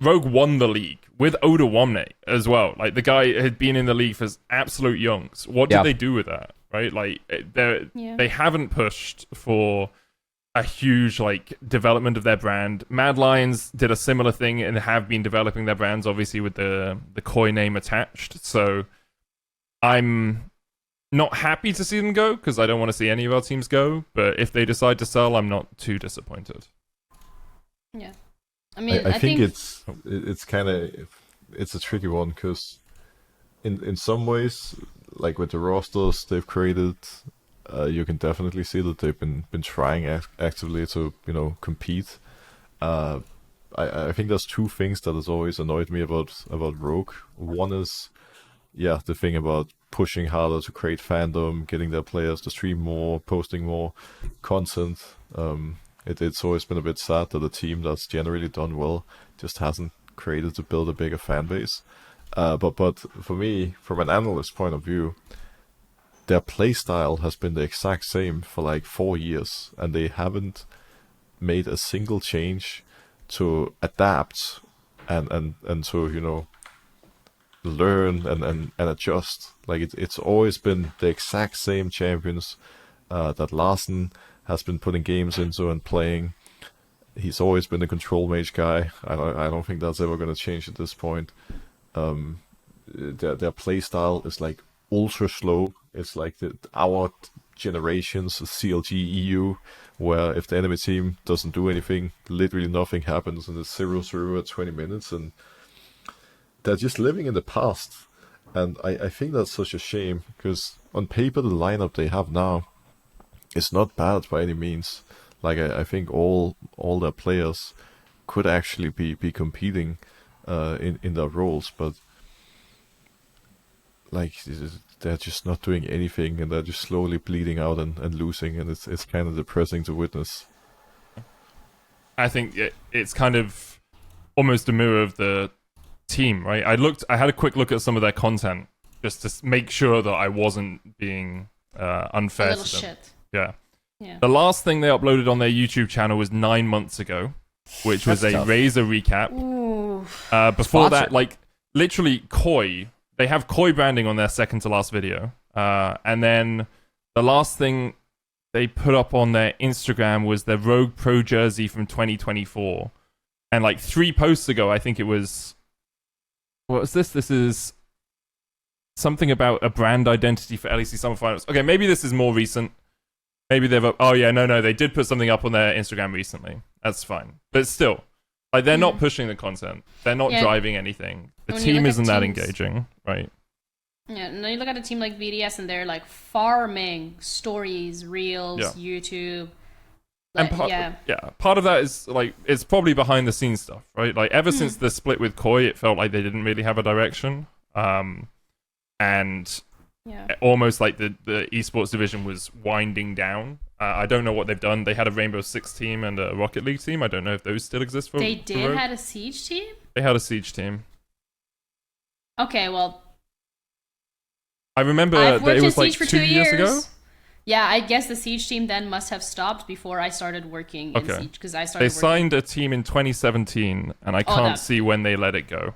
Rogue won the league with Oda Womne as well. Like the guy had been in the league for absolute youngs. What did they do with that? Right? Like they haven't pushed for a huge like development of their brand. Mad Lions did a similar thing and have been developing their brands, obviously with the Koi name attached. So I'm not happy to see them go because I don't want to see any of our teams go. But if they decide to sell, I'm not too disappointed. yeah. I mean, I think it's kind of it's a tricky one because in some ways, like with the rosters they've created, you can definitely see that they've been trying actively to compete. I think there's two things that has always annoyed me about Rogue. One is the thing about pushing harder to create fandom, getting their players to stream more, posting more content. It's always been a bit sad that a team that's generally done well just hasn't created to build a bigger fan base. But for me, from an analyst point of view, their playstyle has been the exact same for like 4 years, and they haven't made a single change to adapt and to learn and adjust. Like it's always been the exact same champions that Larsen has been putting games into and playing. He's always been a control mage guy. I don't think that's ever going to change at this point. Their play style is like ultra slow. It's like our generation's CLG EU, where if the enemy team doesn't do anything, literally nothing happens, and it's 0-0 at 20 minutes, and they're just living in the past. And I think that's such a shame, because on paper the lineup they have now is not bad by any means. Like I think all their players could actually be competing in their roles, but like they're just not doing anything, and they're just slowly bleeding out and losing, and it's kind of depressing to witness. I think it's kind of almost a mirror of the team, right? I had a quick look at some of their content just to make sure that I wasn't being unfair a little to them. shit. Yeah. Yeah. The last thing they uploaded on their YouTube channel was 9 months ago, which was That's a tough. Razor recap. Ooh. Before that, Sponsored. like literally, Koi they have Koi branding on their second to last video. And then the last thing they put up on their Instagram was their Rogue Pro jersey from 2024. And like 3 posts ago, I think it was... What was this? This is something about a brand identity for LEC Summer Finals. Okay, maybe this is more recent. Maybe they've... Oh yeah, no, they did put something up on their Instagram recently. That's fine. But still, like they're not pushing the content. They're not driving anything. The team isn't that engaging, right? Yeah, and then you look at a team like VDS and they're like farming stories, reels, YouTube. And part of that is like it's probably behind the scenes stuff, right? Like ever since the split with Koi, it felt like they didn't really have a direction, and almost like the esports division was winding down. I don't know what they've done. They had a Rainbow Six team and a Rocket League team. I don't know if those still exist for. They did had a Siege team. They had a Siege team. Okay, well. I remember that it was like 2 years ago. Yeah, I guess the Siege team then must have stopped before I started working in Siege because I started. They signed a team in 2017, and I can't see when they let it go.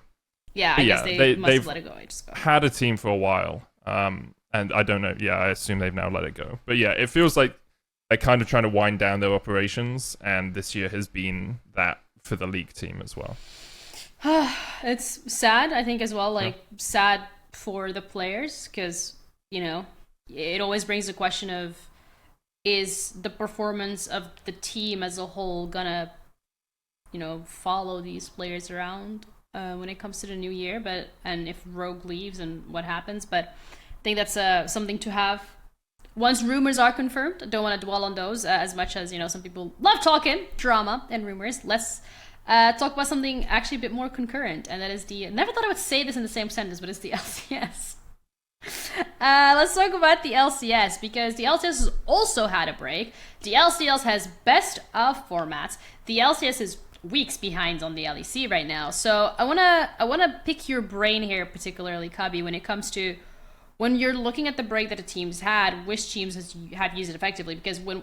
Yeah, I guess they must have let it go. I just had a team for a while, and I don't know. Yeah, I assume they've now let it go. But yeah, it feels like they're kind of trying to wind down their operations, and this year has been that for the league team as well. It's sad, I think, as well. Like sad for the players because it always brings the question of, is the performance of the team as a whole gonna follow these players around when it comes to the new year, and if Rogue leaves and what happens. But I think that's something to have once rumors are confirmed. I don't want to dwell on those as much as some people love talking drama and rumors. Let's talk about something actually a bit more concurrent, and that is never thought I would say this in the same sentence, but it's the LCS. Let's talk about the LCS, because the LCS has also had a break. The LCS has best of formats. The LCS is weeks behind on the LEC right now. So I wanna pick your brain here, particularly Cubby, when it comes to when you're looking at the break that the teams had, which teams have used it effectively? Because when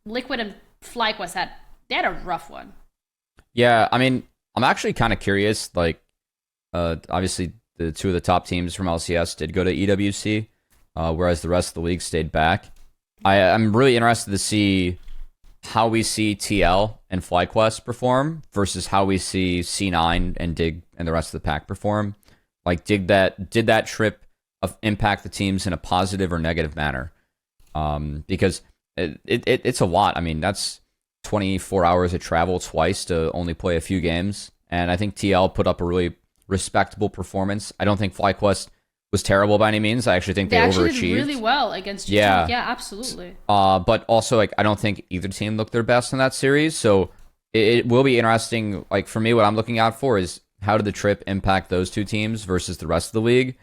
Liquid and FlyQuest they had a rough one. Yeah, I mean, I'm actually kind of curious. Like, obviously, the 2 of the top teams from LCS did go to EWC, whereas the rest of the league stayed back. I'm really interested to see how we see TL and FlyQuest perform versus how we see C9 and Dig and the rest of the pack perform. Like, did that trip impact the teams in a positive or negative manner? Because it's a lot. I mean, that's 24 hours of travel twice to only play a few games. And I think TL put up a really respectable performance. I don't think FlyQuest was terrible by any means. I actually think they overachieved. Did really well against G2. Yeah, absolutely. But also, like, I don't think either team looked their best in that series. So it will be interesting. Like, for me, what I'm looking out for is how did the trip impact those 2 teams versus the rest of the league.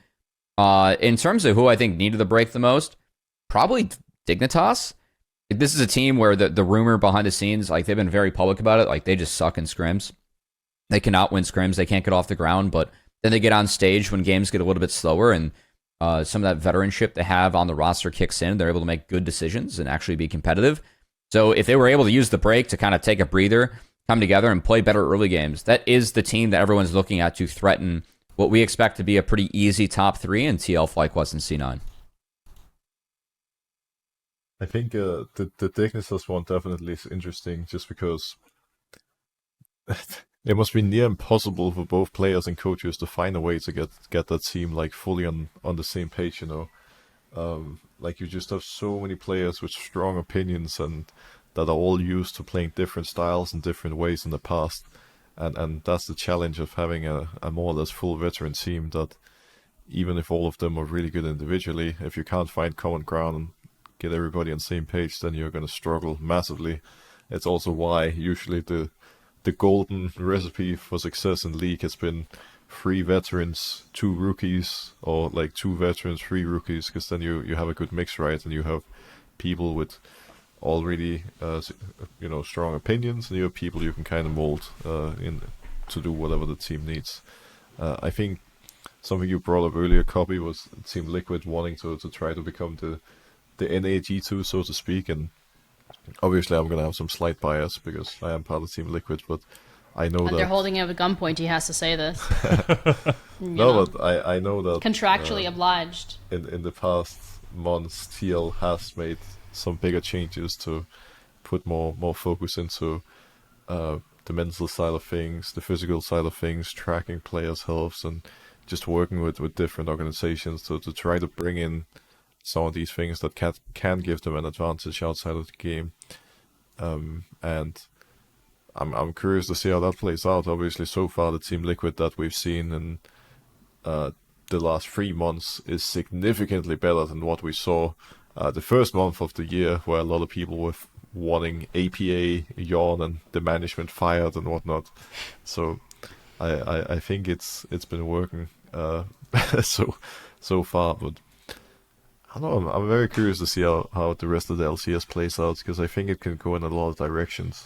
In terms of who I think needed the break the most, probably Dignitas. This is a team where the rumor behind the scenes, like, they've been very public about it. Like, they just suck in scrims. They cannot win scrims. They can't get off the ground. But then they get on stage when games get a little bit slower, and some of that veteranship they have on the roster kicks in. They're able to make good decisions and actually be competitive. So if they were able to use the break to kind of take a breather, come together, and play better early games, that is the team that everyone's looking at to threaten what we expect to be a pretty easy top 3 in TL, FlyQuest, and C9. I think the Dignitas one definitely is interesting, just because it must be near impossible for both players and coaches to find a way to get that team like fully on the same page. Like, you just have so many players with strong opinions and that are all used to playing different styles and different ways in the past, and that's the challenge of having a more or less full veteran team. That even if all of them are really good individually, if you can't find common ground and get everybody on the same page, then you're going to struggle massively. It's also why usually the golden recipe for success in League has been 3 veterans, 2 rookies, or like 2 veterans, 3 rookies, because then you have a good mix, right? And you have people with already strong opinions, and you have people you can kind of mold in to do whatever the team needs. I think something you brought up earlier, Cubby, was Team Liquid wanting to try to become the NAG2, so to speak, and obviously I'm going to have some slight bias because I am part of Team Liquid, but I know And they're that. holding him at gunpoint. He has to say this. You No, know? but I know that Contractually obliged. in the past months, TL has made some bigger changes to put more focus into the mental side of things, the physical side of things, tracking players' healths, and just working with different organizations to try to bring in some of these things that can give them an advantage outside of the game. And I'm curious to see how that plays out. Obviously, so far the Team Liquid that we've seen in the last 3 months is significantly better than what we saw the first month of the year, where a lot of people were wanting APA, yawn, and the management fired and whatnot. So I think it's been working so far, but I don't know. I'm very curious to see how the rest of the LCS plays out, because I think it can go in a lot of directions.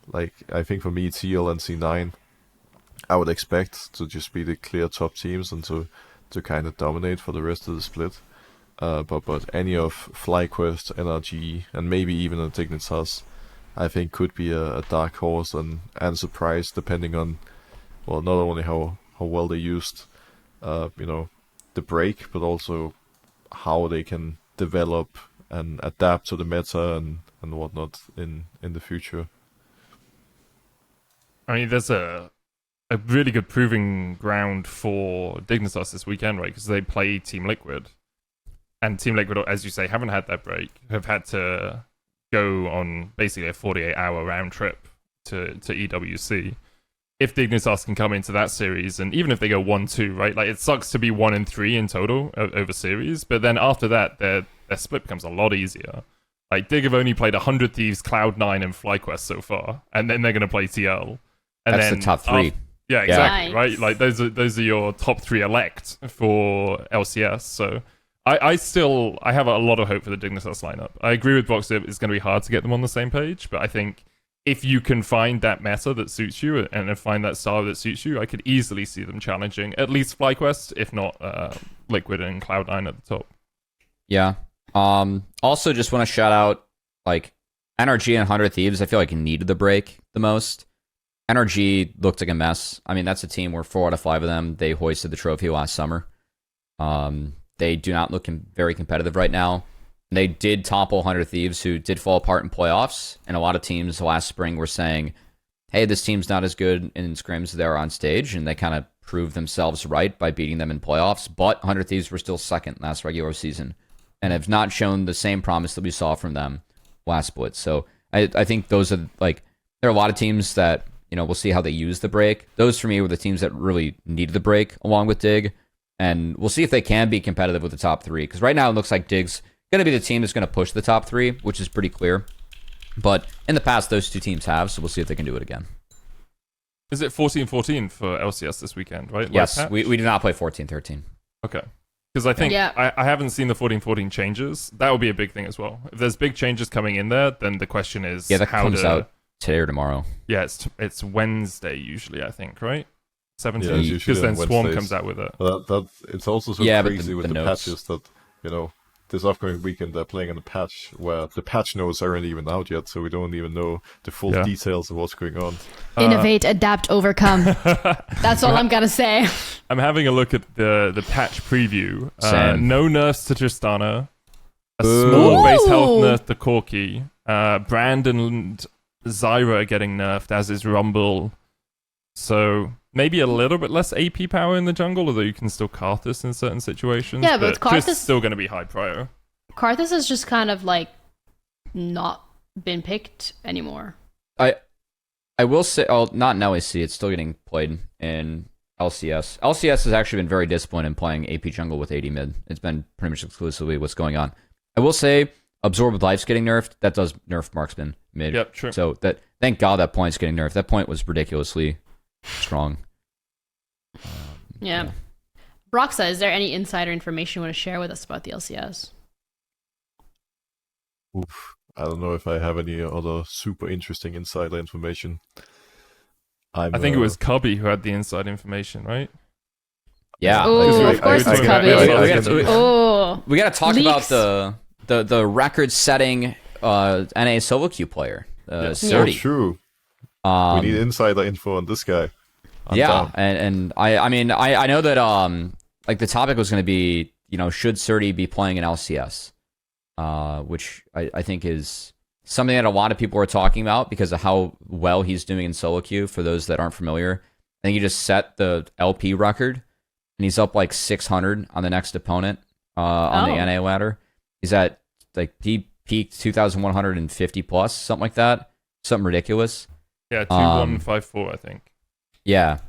Like, I think for me, TL and C9, I would expect to just be the clear top teams and to kind of dominate for the rest of the split. But any of FlyQuest, NRG, and maybe even a Dignitas, I think could be a dark horse and surprise, depending on, well, not only how well they used, the break, but also how they can develop and adapt to the meta and whatnot in the future. I mean, there's a really good proving ground for Dignitas this weekend, right? Because they play Team Liquid. And Team Liquid, as you say, haven't had that break. Have had to go on basically a 48-hour round trip to EWC. If Dignitas can come into that series, and even if they go 1-2, right? Like, it sucks to be 1-3 in total over series, but then after that, their split becomes a lot easier. Like, Dig have only played 100 Thieves, Cloud9, and FlyQuest so far, and then they're going to play TL. And That's then the top three. Yeah, exactly. Nice. Right, like those are your top 3 elect for LCS. So I have a lot of hope for the Dignitas lineup. I agree with Broxah. It's going to be hard to get them on the same page, but I think if you can find that meta that suits you and find that style that suits you, I could easily see them challenging at least FlyQuest, if not Liquid and Cloud9 at the top. Yeah. Also, just want to shout out, like, NRG and 100 Thieves. I feel like needed the break the most. NRG looked like a mess. I mean, that's a team where 4 out of 5 of them, they hoisted the trophy last summer. They do not look very competitive right now. They did topple 100 Thieves, who did fall apart in playoffs, and a lot of teams last spring were saying, hey, this team's not as good in scrims as they are on stage, and they kind of proved themselves right by beating them in playoffs, but 100 Thieves were still second last regular season, and have not shown the same promise that we saw from them last split. So I think those are, like, there are a lot of teams that, we'll see how they use the break. Those, for me, were the teams that really needed the break, along with Dig, and we'll see if they can be competitive with the top 3, because right now it looks like Dig's going to be the team that's going to push the top 3, which is pretty clear. But in the past, those 2 teams have, so we'll see if they can do it again. Is it 14-14 for LCS this weekend, right? Yes, we do not play 14-13. Okay. Because I think Yeah. I haven't seen the 14-14 changes. That would be a big thing as well. If there's big changes coming in there, then the question is Yeah, that how comes out today or tomorrow. Yeah, it's Wednesday usually, I think, right? 17th, Yeah, it's usually because then on Swarm Wednesdays. comes out with it. That it's also so Yeah, but crazy the with the notes. patches that, this upcoming weekend they're playing on a patch where the patch notes aren't even out yet, so we don't even know the full details of what's going on. Innovate, adapt, overcome. That's all I'm gonna say. I'm having a look at the patch preview. Same. No nerfs to Tristana. A Ooh. small base health nerf to Corki. Brand and Zyra are getting nerfed, as is Rumble. So maybe a little bit less AP power in the jungle, although you can still Karthus in certain situations. Yeah, but Trist's Karthus- still going to be high prio. Karthus has just kind of like not been picked anymore. I will say, not in LEC, it's still getting played in LCS. LCS has actually been very disciplined in playing AP jungle with AD mid. It's been pretty much exclusively what's going on. I will say, Absorb with Life's getting nerfed. That does nerf Marksman mid. Yep, true. So thank God that point's getting nerfed. That point was ridiculously strong. Yeah. Broxah, is there any insider information you want to share with us about the LCS? Oof. I don't know if I have any other super interesting insider information. I think it was Cubby who had the inside information, right? Yeah. Oh, I- of course I- it's I- Cubby. I- Oh, We got to talk Leaks. about the record-setting NA solo queue player, Oh, Surdy. true. We need insider info on this guy. I'm Yeah, down. and I mean I know that like the topic was going to be, you know, should Surdy be playing in LCS, which I think is something that a lot of people are talking about because of how well he's doing in solo queue. For those that aren't familiar, I think he just set the LP record, and he's up like 600 on the next opponent on the NA ladder. He's at like he peaked 2,150 plus, something like that, something ridiculous. Yeah, 2154, I think. Yeah,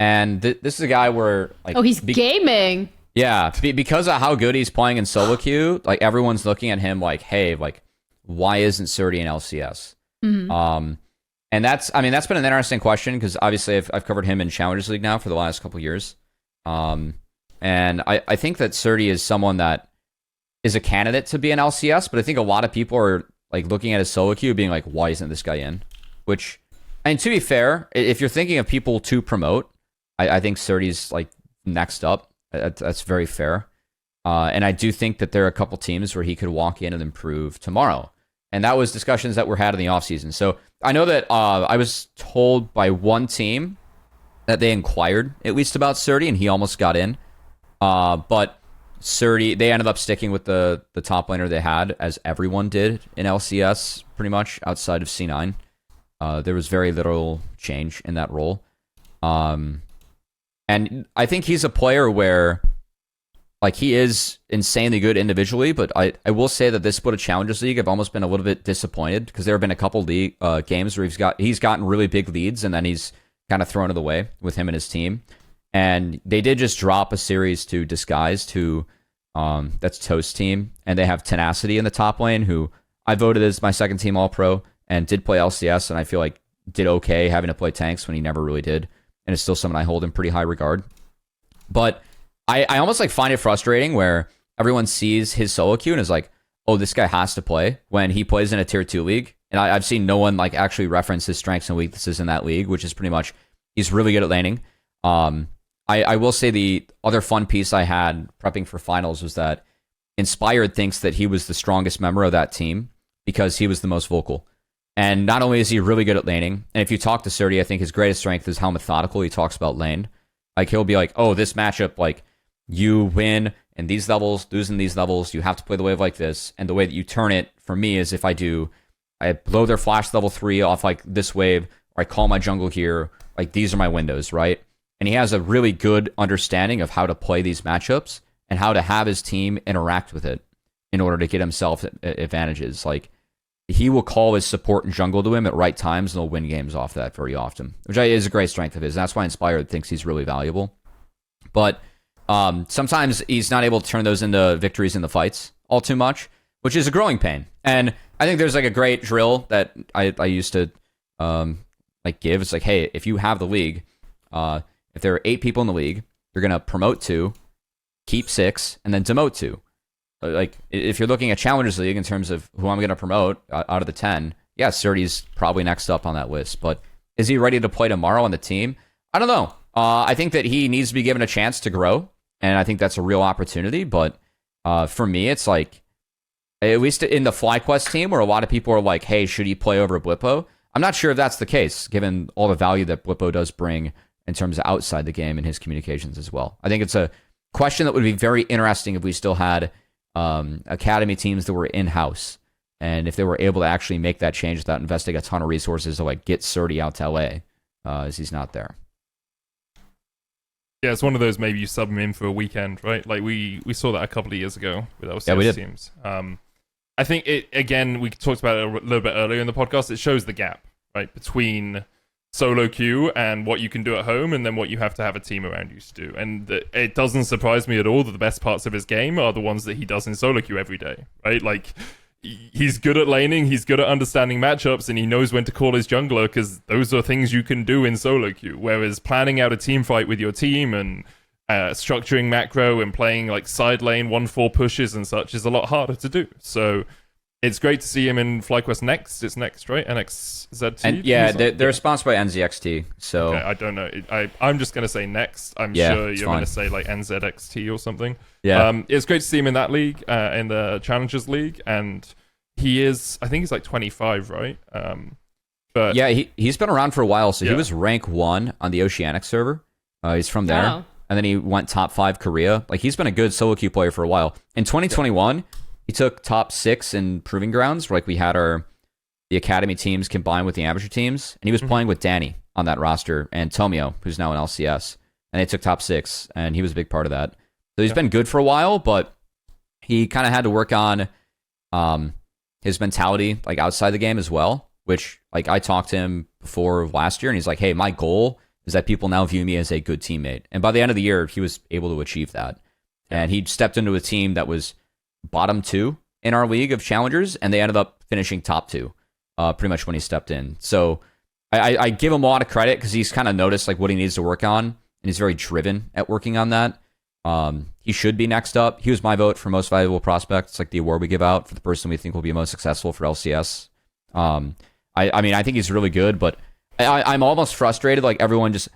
and this is a guy where like he's gaming. Yeah, because of how good he's playing in solo queue, like everyone's looking at him like, hey, like why isn't Surdy in LCS? Mm-hmm. And that's been an interesting question because obviously I've covered him in Challengers League now for the last couple years, and I think that Surdy is someone that is a candidate to be an LCS, but I think a lot of people are like looking at his solo queue being like, why isn't this guy in? Which, I mean, to be fair, if you're thinking of people to promote, I think Surdy's like next up. That's very fair. And I do think that there are a couple teams where he could walk in and improve tomorrow. And that was discussions that were had in the offseason. So I know that I was told by one team that they inquired at least about Surdy, and he almost got in. But Surdy, they ended up sticking with the top laner they had, as everyone did in LCS, pretty much, outside of C9. There was very little change in that role. And I think he's a player where, like, he is insanely good individually, but I will say that this split of Challengers League, I've almost been a little bit disappointed because there have been a couple games where he's gotten really big leads and then he's kind of thrown it away with him and his team. And they did just drop a series to Disguised, who that's Toast's team, and they have Tenacity in the top lane, who I voted as my second team All-Pro and did play LCS, and I feel like did okay having to play tanks when he never really did. And it's still someone I hold in pretty high regard. But I almost like find it frustrating where everyone sees his solo queue and is like, oh, this guy has to play when he plays in a tier 2 league. And I've seen no one like actually reference his strengths and weaknesses in that league, which is pretty much he's really good at laning. I will say the other fun piece I had prepping for finals was that Inspired thinks that he was the strongest member of that team because he was the most vocal. And not only is he really good at laning, and if you talk to Surdy, I think his greatest strength is how methodical he talks about lane. Like, he'll be like, oh, this matchup, like, you win in these levels, lose in these levels, you have to play the wave like this. And the way that you turn it, for me, is if I blow their flash level 3 off, like, this wave, or I call my jungle here, like, these are my windows, right? And he has a really good understanding of how to play these matchups and how to have his team interact with it in order to get himself advantages. Like, he will call his support and jungle to him at right times, and they'll win games off that very often, which is a great strength of his. And that's why Inspired thinks he's really valuable. But sometimes he's not able to turn those into victories in the fights all too much, which is a growing pain. And I think there's like a great drill that I used to like give. It's like, hey, if you have the league, if there are 8 people in the league, you're going to promote 2, keep 6, and then demote 2. Like, if you're looking at Challengers League in terms of who I'm going to promote out of the 10, yeah, Surdy's probably next up on that list. But is he ready to play tomorrow on the team? I don't know. I think that he needs to be given a chance to grow, and I think that's a real opportunity. But for me, it's like, at least in the FlyQuest team, where a lot of people are like, hey, should he play over Blippo? I'm not sure if that's the case, given all the value that Blippo does bring in terms of outside the game and his communications as well. I think it's a question that would be very interesting if we still had academy teams that were in-house, and if they were able to actually make that change without investing a ton of resources to like get Surdy out to LA, as he's not there. Yeah, it's one of those, maybe you sub him in for a weekend, right? Like we saw that a couple of years ago with LCS we did. teams. I think it, again, we talked about it a little bit earlier in the podcast, it shows the gap, right, between solo queue and what you can do at home, and then what you have to have a team around you to do. And it doesn't surprise me at all that the best parts of his game are the ones that he does in solo queue every day, right? Like, he's good at laning, he's good at understanding matchups, and he knows when to call his jungler, because those are things you can do in solo queue. Whereas planning out a team fight with your team and structuring macro and playing like side lane 1-4 pushes and such is a lot harder to do. So it's great to see him in FlyQuest Next. It's Next, right? NXZT? And yeah, they're sponsored by NZXT. So okay, I don't know. I'm just going to say Next. I'm sure you're going to say like NZXT or something. Yeah. It's great to see him in that league, in the Challengers League. And he is, I think he's like 25, right? But Yeah, he's been around for a while. So Yeah. he was rank 1 on the Oceanic server. He's from there. Wow. And then he went top 5 Korea. Like, he's been a good solo queue player for a while. In 2021, he took top 6 in Proving Grounds, where, like, we had the academy teams combined with the amateur teams. And he was playing with Danny on that roster and Tomio, who's now in LCS. And they took top 6, and he was a big part of that. So he's been good for a while, but he kind of had to work on his mentality, like, outside the game as well, which, like, I talked to him before last year, and he's like, hey, my goal is that people now view me as a good teammate. And by the end of the year, he was able to achieve that. And he stepped into a team that was bottom 2 in our league of challengers, and they ended up finishing top 2 pretty much when he stepped in. So I give him a lot of credit because he's kind of noticed, like, what he needs to work on, and he's very driven at working on that. He should be next up. He was my vote for most valuable prospect. It's like the award we give out for the person we think will be most successful for LCS. I mean, I think he's really good, but I'm almost frustrated. Like, everyone just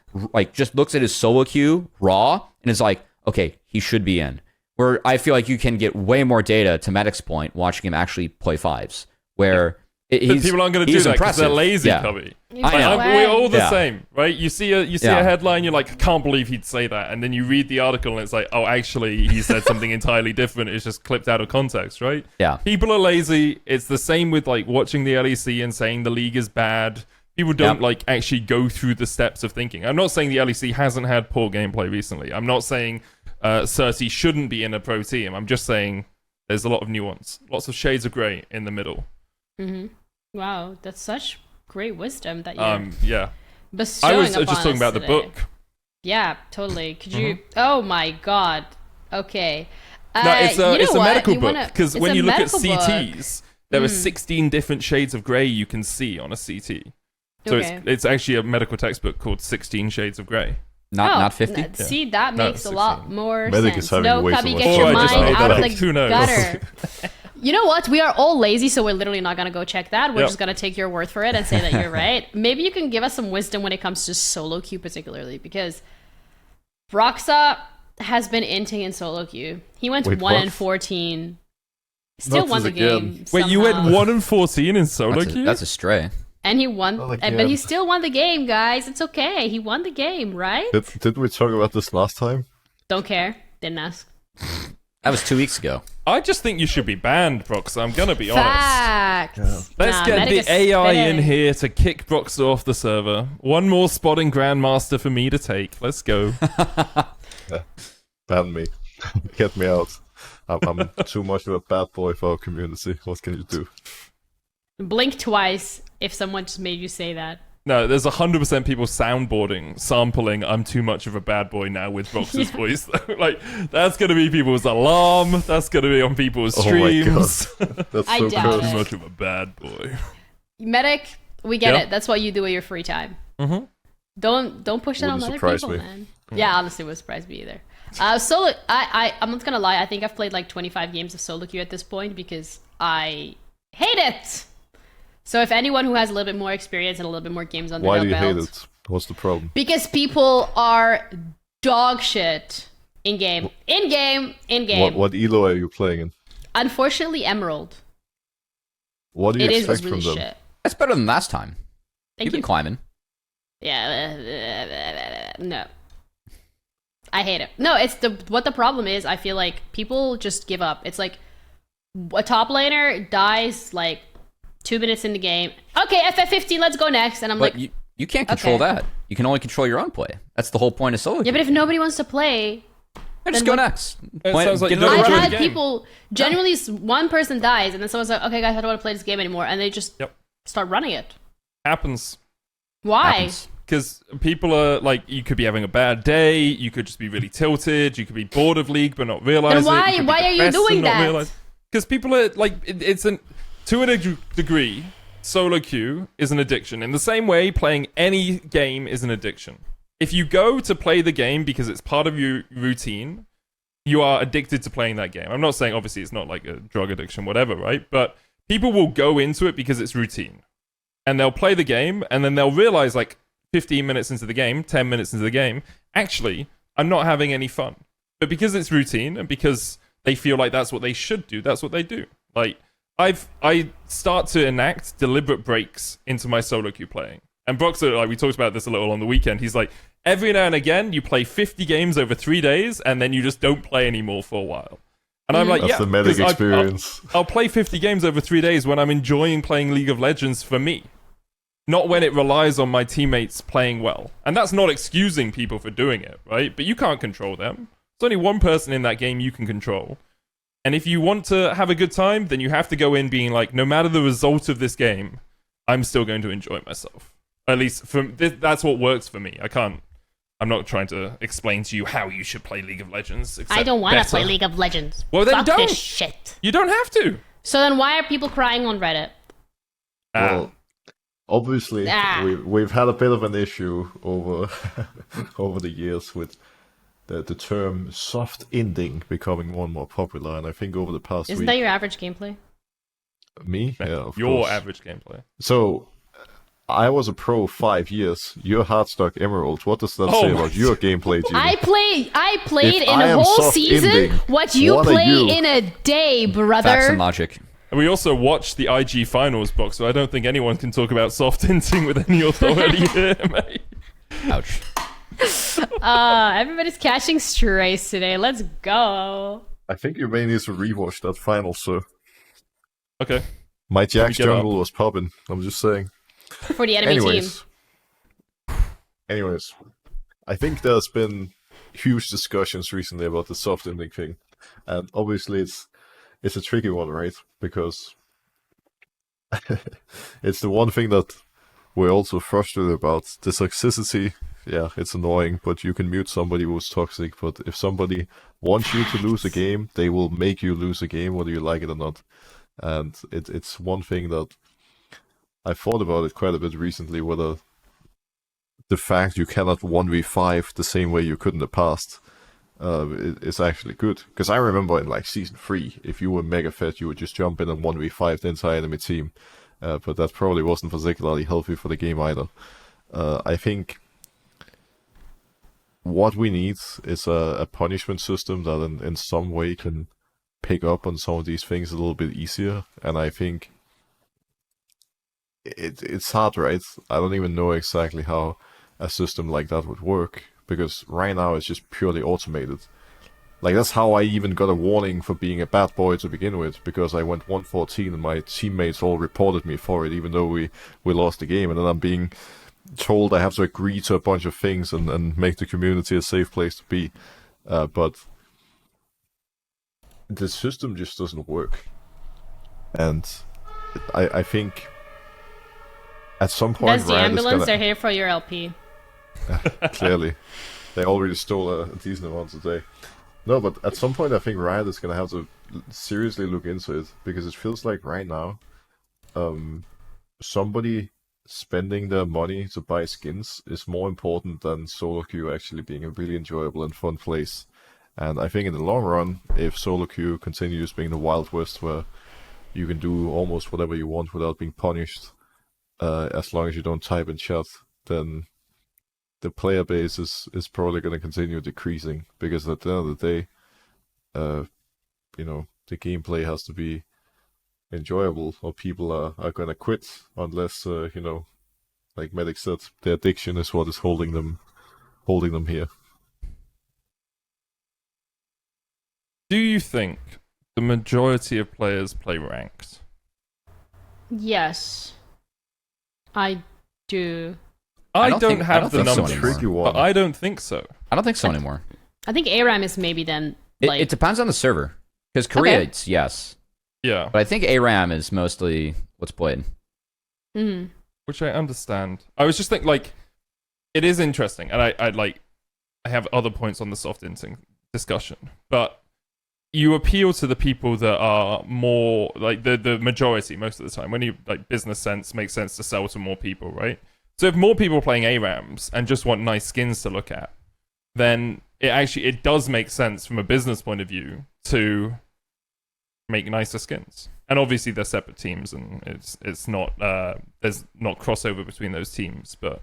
looks at his solo queue raw and is like, okay, he should be in. Where I feel like you can get way more data to Medic's point watching him actually play 5s. Where But people aren't going to do that because they're lazy, Cubby. I know. We're all the Yeah. same, right? You see a headline, you're like, I can't believe he'd say that, and then you read the article and it's like, oh, actually, he said something entirely different. It's just clipped out of context, right? Yeah. People are lazy. It's the same with like watching the LEC and saying the league is bad. People don't like actually go through the steps of thinking. I'm not saying the LEC hasn't had poor gameplay recently. I'm not saying Cersei shouldn't be in a pro team. I'm just saying there's a lot of nuance, lots of shades of grey in the middle. Mm-hmm. Wow, that's such great wisdom that you're yeah. bestowing I was upon just talking us about the today. book. Yeah, totally. Could you? Oh my god. Okay. No, it's a medical book because It's when a you look at medical book. CTs, there are 16 different shades of grey you can see on a CT. So Okay. it's actually a medical textbook called 16 Shades of Grey. Not 50? See, that No, makes a lot 16. more Medic sense. is having No, way too Cubby, much get fun. your Or I mind just made out that of up. the Who knows? gutter. You know what? We are all lazy, so we're literally not going to go check that. We're Yep. just going to take your word for it and say that you're right. Maybe you can give us some wisdom when it comes to solo queue particularly, because Broxah has been inting in solo queue. He went Wait, 1 what? and 14. Still Not won the this again. game. Wait, you went somehow. 1 and 14 in solo queue? That's a stray. And he won, Not but again. he still won the game, guys. It's okay. He won the game, right? Did we talk about this last time? Don't care. Didn't ask. That was 2 weeks ago. I just think you should be banned, Broxah. I'm going to be honest. Facts. Let's Nah, get Medic the is AI in spitting. here to kick Broxah off the server. One more spotting Grandmaster for me to take. Let's go. Ban me. Get me out. I'm too much of a bad boy for our community. What can you do? Blink twice if someone just made you say that. No, there's 100% people soundboarding, sampling I'm too much of a bad boy now with Broxah's voice. Like, that's going to be people's alarm. That's going to be on people's Oh my god. streams. That's I so doubt gross. it. Too much of a bad boy. Medic, we get Yeah. it. That's what you do with your free time. Mm-hmm. Don't push that on Wouldn't other surprise people, me. man. Yeah, honestly, would surprise me either. Solo, I'm not gonna lie. I think I've played like 25 games of solo queue at this point because I hate it. So if anyone who has a little bit more experience and a little bit more games under Why their do you hate belt, it? What's the problem? because people are dog shit in game. What elo are you playing in? Unfortunately, Emerald. What do you It is expect really from them? shit. That's better than last time. Thank You've been you. climbing. Yeah, no. I hate it. No, it's what the problem is. I feel like people just give up. It's like a top laner dies like 2 minutes in the game. Okay, FF15, let's go next. And I'm But like, you can't control okay. that. You can only control your own play. That's the whole point of solo. yeah, but if nobody wants to play, just then go what- next. It Play- sounds like get you don't another I've enjoy round. the had game. people genuinely, one person dies, and then someone's like, okay, guys, I don't want to play this game anymore, and they just Yep. start running it. Happens. Why? Happens. Because people are like, you could be having a bad day, you could just be really tilted, you could be bored of League but not realize Then it. why- You could be why are you depressed doing and not that? realize- Because people are like, to a degree, solo queue is an addiction. In the same way, playing any game is an addiction. If you go to play the game because it's part of your routine, you are addicted to playing that game. I'm not saying, obviously, it's not like a drug addiction, whatever, right? But people will go into it because it's routine. And they'll play the game, and then they'll realize, like, 15 minutes into the game, 10 minutes into the game, actually, I'm not having any fun. But because it's routine, and because they feel like that's what they should do, that's what they do. Like, I start to enact deliberate breaks into my solo queue playing. And Broxah, like we talked about this a little on the weekend, he's like, every now and again you play 50 games over 3 days and then you just don't play anymore for a while. And I'm like, That's the Medic experience. I'll play 50 games over 3 days when I'm enjoying playing League of Legends for me. Not when it relies on my teammates playing well. And that's not excusing people for doing it, right? But you can't control them. There's only one person in that game you can control. And if you want to have a good time, then you have to go in being like, no matter the result of this game, I'm still going to enjoy myself. At least that's what works for me. I'm not trying to explain to you how you should play League of Legends. I don't want to play League of Legends. Well, then Fuck don't. this shit. You don't have to. So then why are people crying on Reddit? Well, obviously, we've had a bit of an issue over over the years with the term soft ending becoming more and more popular, and I think over the past Isn't week... that your average gameplay? Me? Yeah, of Your course. average gameplay. So, I was a pro 5 years. You're Hardstock Emerald. What does that say about your gameplay, Gina? I played If in I a am whole soft season ending, what you what are play you? in a day, Facts brother. and logic. And we also watched the IG finals box, so I don't think anyone can talk about soft hinting with any authority here, mate. Ouch. Everybody's catching strays today. Let's go. I think you may need to rewatch that final, sir. Okay. My Jack's get jungle was popping. I'm just saying. For the enemy team. Anyways, I think there's been huge discussions recently about the soft ending thing, and obviously it's a tricky one, right? Because it's the one thing that we're also frustrated about. The toxicity, yeah, it's annoying, but you can mute somebody who's toxic. But if somebody wants you to lose a game, they will make you lose a game, whether you like it or not. And it's one thing that I thought about it quite a bit recently, whether the fact you cannot 1v5 the same way you could in the past is actually good. Because I remember in like Season 3, if you were mega fit, you would just jump in and 1v5 the entire enemy team. But that probably wasn't particularly healthy for the game either. I think what we need is a punishment system that in some way can pick up on some of these things a little bit easier. And I think it's hard, right? I don't even know exactly how a system like that would work, because right now it's just purely automated. Like, that's how I even got a warning for being a bad boy to begin with, because I went 114 and my teammates all reported me for it, even though we lost the game, and then I'm being told I have to agree to a bunch of things and make the community a safe place to be. But the system just doesn't work. And I think at some point... That's the ambulance. They're here for your LP. Clearly. They already stole a decent amount today. No, but at some point I think Riot is going to have to seriously look into it, because it feels like right now somebody spending their money to buy skins is more important than solo queue actually being a really enjoyable and fun place. And I think in the long run, if solo queue continues being the Wild West where you can do almost whatever you want without being punished, as long as you don't type in chat, then the player base is probably going to continue decreasing, because at the end of the day, the gameplay has to be enjoyable, or people are going to quit unless, like Medic said, the addiction is what is holding them here. Do you think the majority of players play ranked? Yes. I do. I don't have the think so numbers, anymore. but I don't think so. I don't think so anymore. I think ARAM is maybe then, like... It depends on the server. Because Korea, Okay. it's yes. Yeah, But I think ARAM is mostly what's played. Mhm. which I understand. I was just thinking, like, it is interesting, and I have other points on the soft inting discussion, but you appeal to the people that are more, like, the majority most of the time. When you, like, business sense makes sense to sell to more people, right? So if more people are playing ARAMs and just want nice skins to look at, then it does make sense from a business point of view to make nicer skins. And obviously they're separate teams, and it's not there's not crossover between those teams. But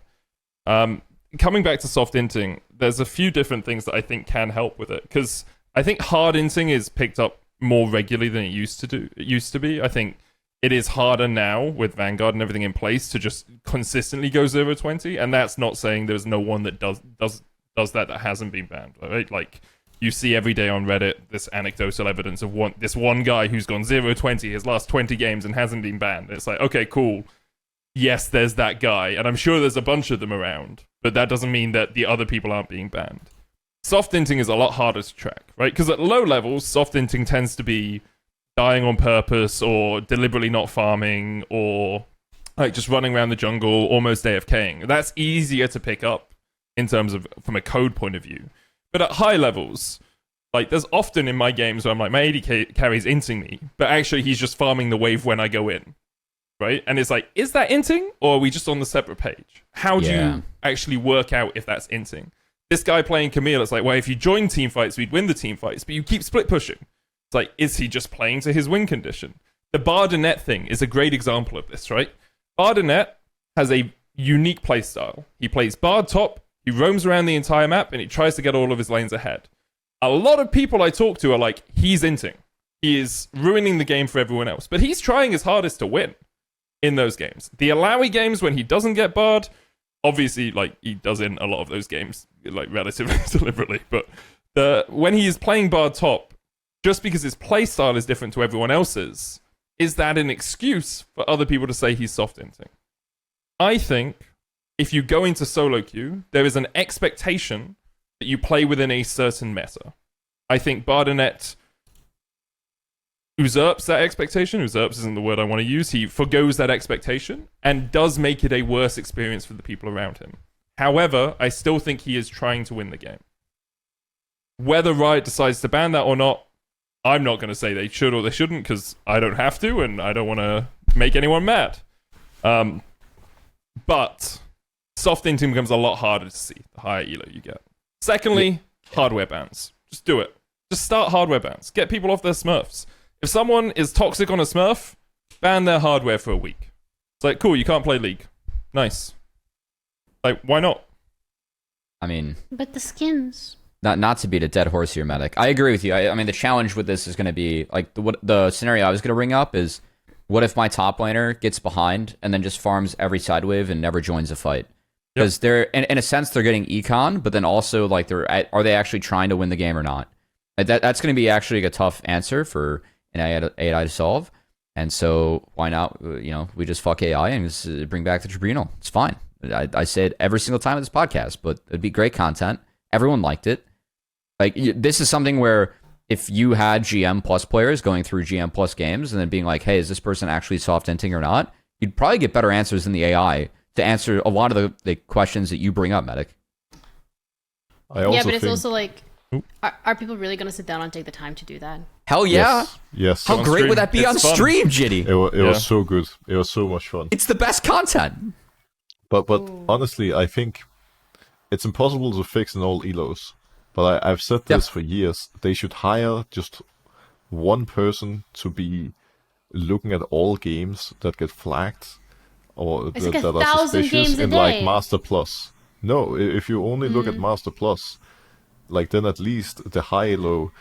coming back to soft inting, there's a few different things that I think can help with it, because I think hard inting is picked up more regularly than it used to be. I think it is harder now with Vanguard and everything in place to just consistently go 0-20, and that's not saying there's no one that does that hasn't been banned, right? Like, you see every day on Reddit this anecdotal evidence of this one guy who's gone 0-20 his last 20 games and hasn't been banned. It's like, okay, cool. Yes, there's that guy, and I'm sure there's a bunch of them around, but that doesn't mean that the other people aren't being banned. Soft inting is a lot harder to track, right? Because at low levels, soft inting tends to be dying on purpose or deliberately not farming or like just running around the jungle, almost AFKing. That's easier to pick up in terms of from a code point of view. But at high levels, like there's often in my games where I'm like, my AD carry's inting me, but actually he's just farming the wave when I go in. Right? And it's like, is that inting? Or are we just on the separate page? How do you actually work out if that's inting? This guy playing Camille, it's like, well, if you join team fights, we'd win the team fights, but you keep split pushing. It's like, is he just playing to his win condition? The Bardonet thing is a great example of this, right? Bardonet has a unique playstyle. He plays Bard top, he roams around the entire map, and he tries to get all of his lanes ahead. A lot of people I talk to are like, he's inting. He is ruining the game for everyone else, but he's trying his hardest to win in those games. The Alawi games when he doesn't get barred, obviously, like, he does in a lot of those games, like, relatively deliberately, but when he is playing bard top, just because his playstyle is different to everyone else's, is that an excuse for other people to say he's soft inting? I think if you go into solo queue, there is an expectation that you play within a certain meta. I think Bardonet usurps that expectation. Usurps isn't the word I want to use. He forgoes that expectation and does make it a worse experience for the people around him. However, I still think he is trying to win the game. Whether Riot decides to ban that or not, I'm not going to say they should or they shouldn't because I don't have to and I don't want to make anyone mad. But soft inting becomes a lot harder to see the higher elo you get. Secondly, hardware bans. Just do it. Just start hardware bans. Get people off their smurfs. If someone is toxic on a smurf, ban their hardware for a week. It's like, cool, you can't play League. Nice. Like, why not? I mean... But the skins... Not to beat a dead horse here, Medic. I agree with you. I mean, the challenge with this is going to be, like, the scenario I was going to bring up is, what if my top laner gets behind and then just farms every side wave and never joins a fight? Because they're, in a sense, they're getting econ, but then also, like, are they actually trying to win the game or not? That's going to be actually a tough answer for an AI to solve. And so why not, we just fuck AI and just bring back the tribunal. It's fine. I say it every single time in this podcast, but it'd be great content. Everyone liked it. Like, this is something where if you had GM plus players going through GM plus games and then being like, hey, is this person actually soft inting or not? You'd probably get better answers than the AI to answer a lot of the questions that you bring up, Medic. Yeah, but it's also like, are people really going to sit down and take the time to do that? Hell yeah. Yes. How great would that be on stream, Ginny? It was so good. It was so much fun. It's the best content. But honestly, I think it's impossible to fix in all elos. But I've said this for years. They should hire just one person to be looking at all games that get flagged or that are suspicious in like Master Plus. No, if you only look at Master Plus, like then at least the high-low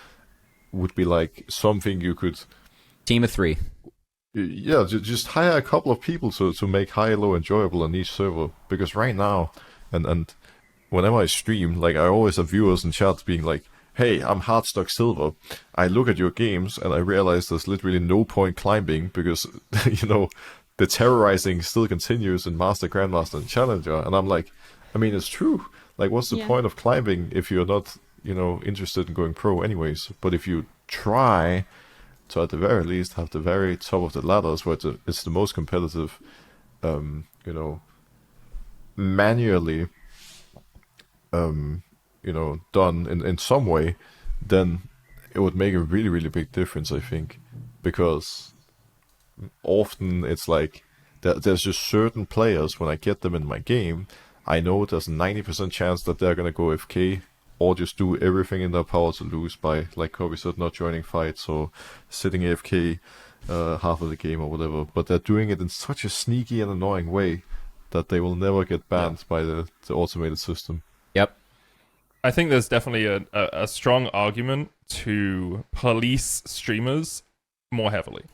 would be like something you could... Team of 3. Yeah, just hire a couple of people to make high-low enjoyable on each server. Because right now, and whenever I stream, like I always have viewers in chat being like, hey, I'm Hardstock Silver. I look at your games and I realize there's literally no point climbing because, the terrorizing still continues in Master, Grandmaster, and Challenger. And I'm like, I mean, it's true. Like, what's the point of climbing if you're not, interested in going pro anyways? But if you try to, at the very least, have the very top of the ladders where it's the most competitive, manually, done in some way, then it would make a really, really big difference, I think. Because often it's like, there's just certain players, when I get them in my game, I know there's a 90% chance that they're going to go AFK or just do everything in their power to lose by, like Cubby said, not joining fights or sitting AFK half of the game or whatever. But they're doing it in such a sneaky and annoying way that they will never get banned by the automated system. Yep. I think there's definitely a strong argument to police streamers more heavily.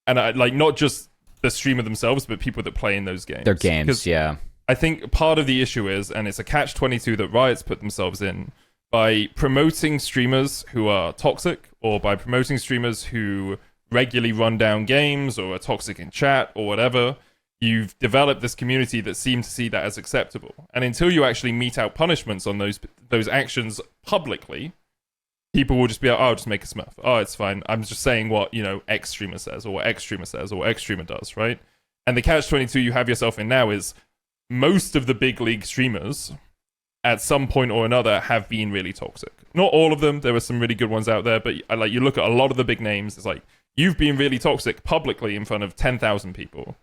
and I like not just the streamer themselves, but people that play in those games. Their games, 'Cause yeah. I think part of the issue is, and it's a catch-22 that Riot's put themselves in, by promoting streamers who are toxic, or by promoting streamers who regularly run down games, or are toxic in chat, or whatever, you've developed this community that seems to see that as acceptable. And until you actually mete out punishments on those actions publicly, people will just be like, oh, I'll just make a smurf. Oh, it's fine. I'm just saying what, X streamer says, or what X streamer says, or what X streamer does, right? And the catch-22 you have yourself in now is most of the big league streamers at some point or another have been really toxic. Not all of them. There were some really good ones out there, but like you look at a lot of the big names, it's like, you've been really toxic publicly in front of 10,000 people.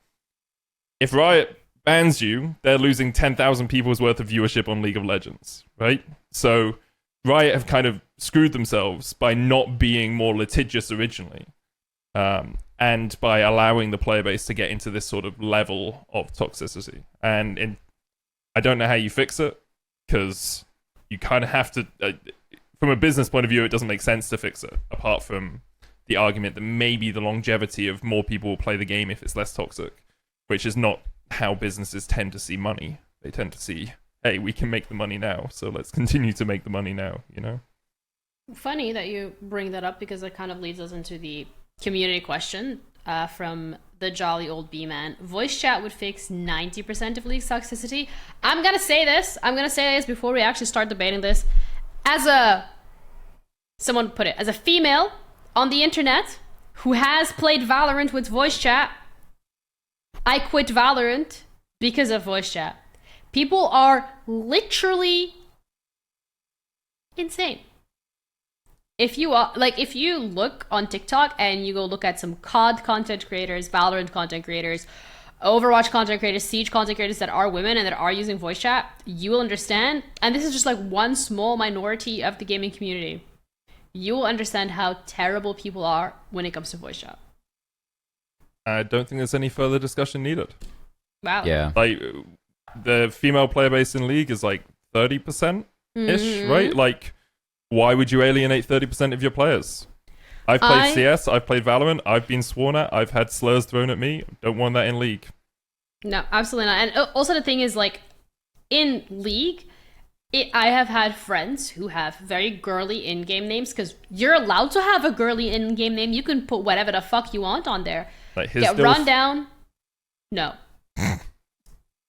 If Riot bans you, they're losing 10,000 people's worth of viewership on League of Legends, right? So Riot have kind of screwed themselves by not being more litigious originally, and by allowing the player base to get into this sort of level of toxicity. And I don't know how you fix it, because you kind of have to, from a business point of view, it doesn't make sense to fix it, apart from the argument that maybe the longevity of more people will play the game if it's less toxic, which is not how businesses tend to see money. They tend to see, hey, we can make the money now, so let's continue to make the money now, Funny that you bring that up, because it kind of leads us into the community question from the jolly old B-man. Voice chat would fix 90% of league toxicity. I'm gonna say this before we actually start debating this. Someone put it, as a female on the internet who has played Valorant with voice chat, I quit Valorant because of voice chat. People are literally insane. If you look on TikTok and you go look at some COD content creators, Valorant content creators, Overwatch content creators, Siege content creators that are women and that are using voice chat, you will understand, and this is just like one small minority of the gaming community, you will understand how terrible people are when it comes to voice chat. I don't think there's any further discussion needed. Wow. Yeah. Like, the female player base in League is like 30%-ish, right? Like, why would you alienate 30% of your players? I've played CS, I've played Valorant, I've been sworn at, I've had slurs thrown at me. Don't want that in League. No, absolutely not. And also the thing is, like, in League, I have had friends who have very girly in-game names, because you're allowed to have a girly in-game name. You can put whatever the fuck you want on there. Like Get run down. No.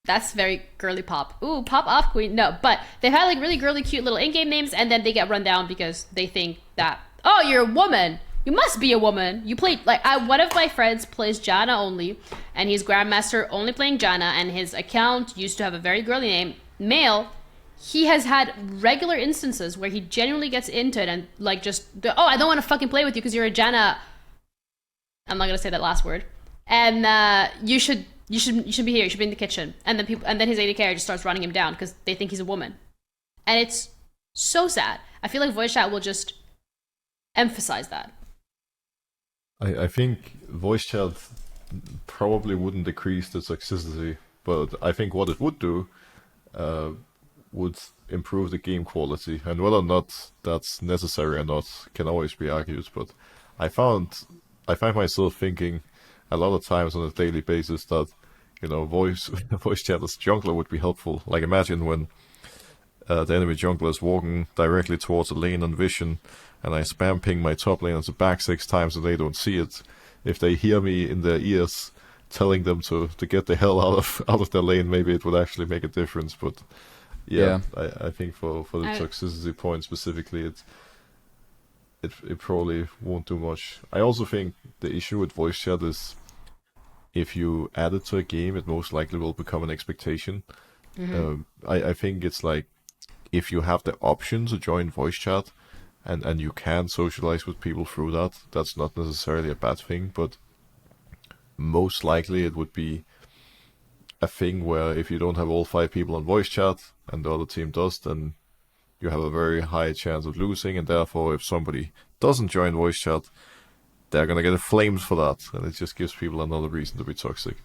That's very girly pop. Ooh, pop off queen. No, but they've had like really girly cute little in-game names, and then they get run down because they think that, oh, you're a woman. You must be a woman. You played, like, one of my friends plays Janna only, and he's Grandmaster only playing Janna, and his account used to have a very girly name, male. He has had regular instances where he genuinely gets into it and like just, oh, I don't want to fucking play with you because you're a Janna. I'm not gonna say that last word. And you should be here. You should be in the kitchen. And then his AD carry just starts running him down because they think he's a woman. And it's so sad. I feel like voice chat will just emphasize that. I think voice chat probably wouldn't decrease the toxicity, but I think what it would do would improve the game quality. And whether or not that's necessary or not can always be argued. But I find myself thinking a lot of times on a daily basis that, voice chat as jungler would be helpful. Like, imagine when the enemy jungler is walking directly towards a lane on vision, and I spam ping my top lane at the back 6 times and they don't see it. If they hear me in their ears telling them to get the hell out of their lane, maybe it would actually make a difference. But yeah. I think for the toxicity point specifically, it probably won't do much. I also think the issue with voice chat is if you add it to a game, it most likely will become an expectation. Mm-hmm. I think it's like, if you have the option to join voice chat and you can socialize with people through that, that's not necessarily a bad thing, but most likely it would be a thing where if you don't have all 5 people on voice chat and the other team does, then you have a very high chance of losing, and therefore if somebody doesn't join voice chat, they're gonna get flamed for that, and it just gives people another reason to be toxic.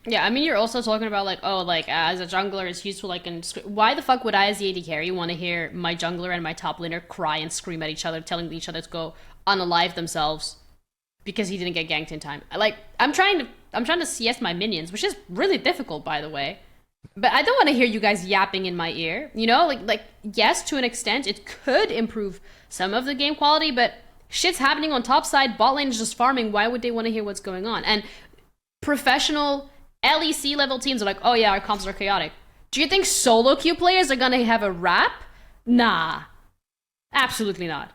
Yeah, I mean, you're also talking about, like, oh, like, as a jungler, it's useful, like, why the fuck would I, as the AD carry, want to hear my jungler and my top laner cry and scream at each other, telling each other to go unalive themselves? because he didn't get ganked in time. I'm trying to CS my minions, which is really difficult, by the way. But I don't want to hear you guys yapping in my ear. You know, like yes, to an extent, it could improve some of the game quality, but shit's happening on top side. Bot lane is just farming. Why would they want to hear what's going on? And professional LEC level teams are like, oh yeah, our comps are chaotic. Do you think solo queue players are gonna have a rap? Nah, absolutely not.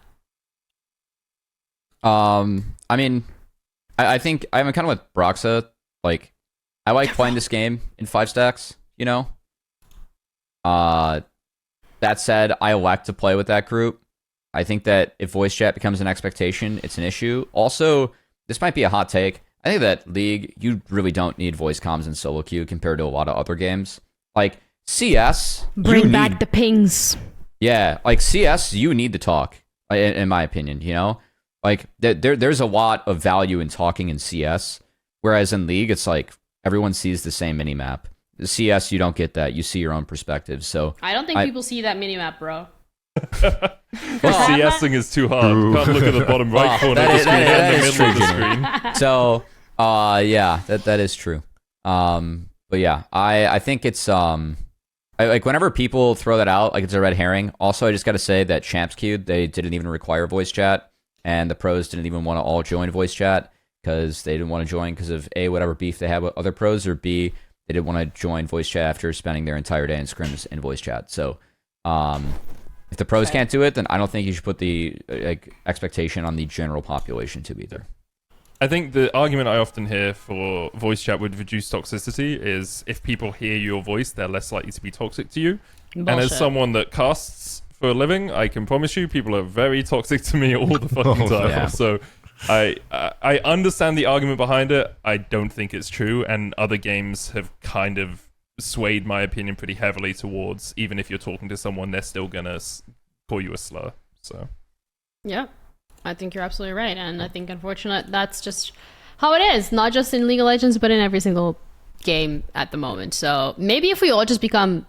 I mean, I think I'm kind of with Broxah. Like, I like playing this game in 5 stacks, you know? That said, I elect to play with that group. I think that if voice chat becomes an expectation, it's an issue. Also, this might be a hot take. I think that League, you really don't need voice comms in solo queue compared to a lot of other games. Like, CS... Bring back the pings. Yeah, like CS, you need to talk, in my opinion, you know? Like, there's a lot of value in talking in CS, whereas in League, it's like, everyone sees the same minimap. The CS, you don't get that. You see your own perspective, so... I don't think people see that minimap, bro. CSing is too hard. You can't look at the bottom right corner of the screen and the middle of the screen. So, yeah, that is true. But yeah, I think it's... like, whenever people throw that out, like it's a red herring. Also, I just got to say that Champs Queued, they didn't even require voice chat, and the pros didn't even want to all join voice chat because they didn't want to join because of A, whatever beef they had with other pros, or B, they didn't want to join voice chat after spending their entire day in scrims in voice chat. So, if the pros can't do it, then I don't think you should put the expectation on the general population to either. I think the argument I often hear for voice chat would reduce toxicity is if people hear your voice, they're less likely to be toxic to you. Bullshit. And as someone that casts for a living, I can promise you people are very toxic to me all the fucking time. Yeah. So I understand the argument behind it. I don't think it's true. And other games have kind of swayed my opinion pretty heavily towards, even if you're talking to someone, they're still gonna call you a slur. So Yeah, I think you're absolutely right, and I think unfortunately that's just how it is, not just in League of Legends, but in every single game at the moment. So maybe if we all just become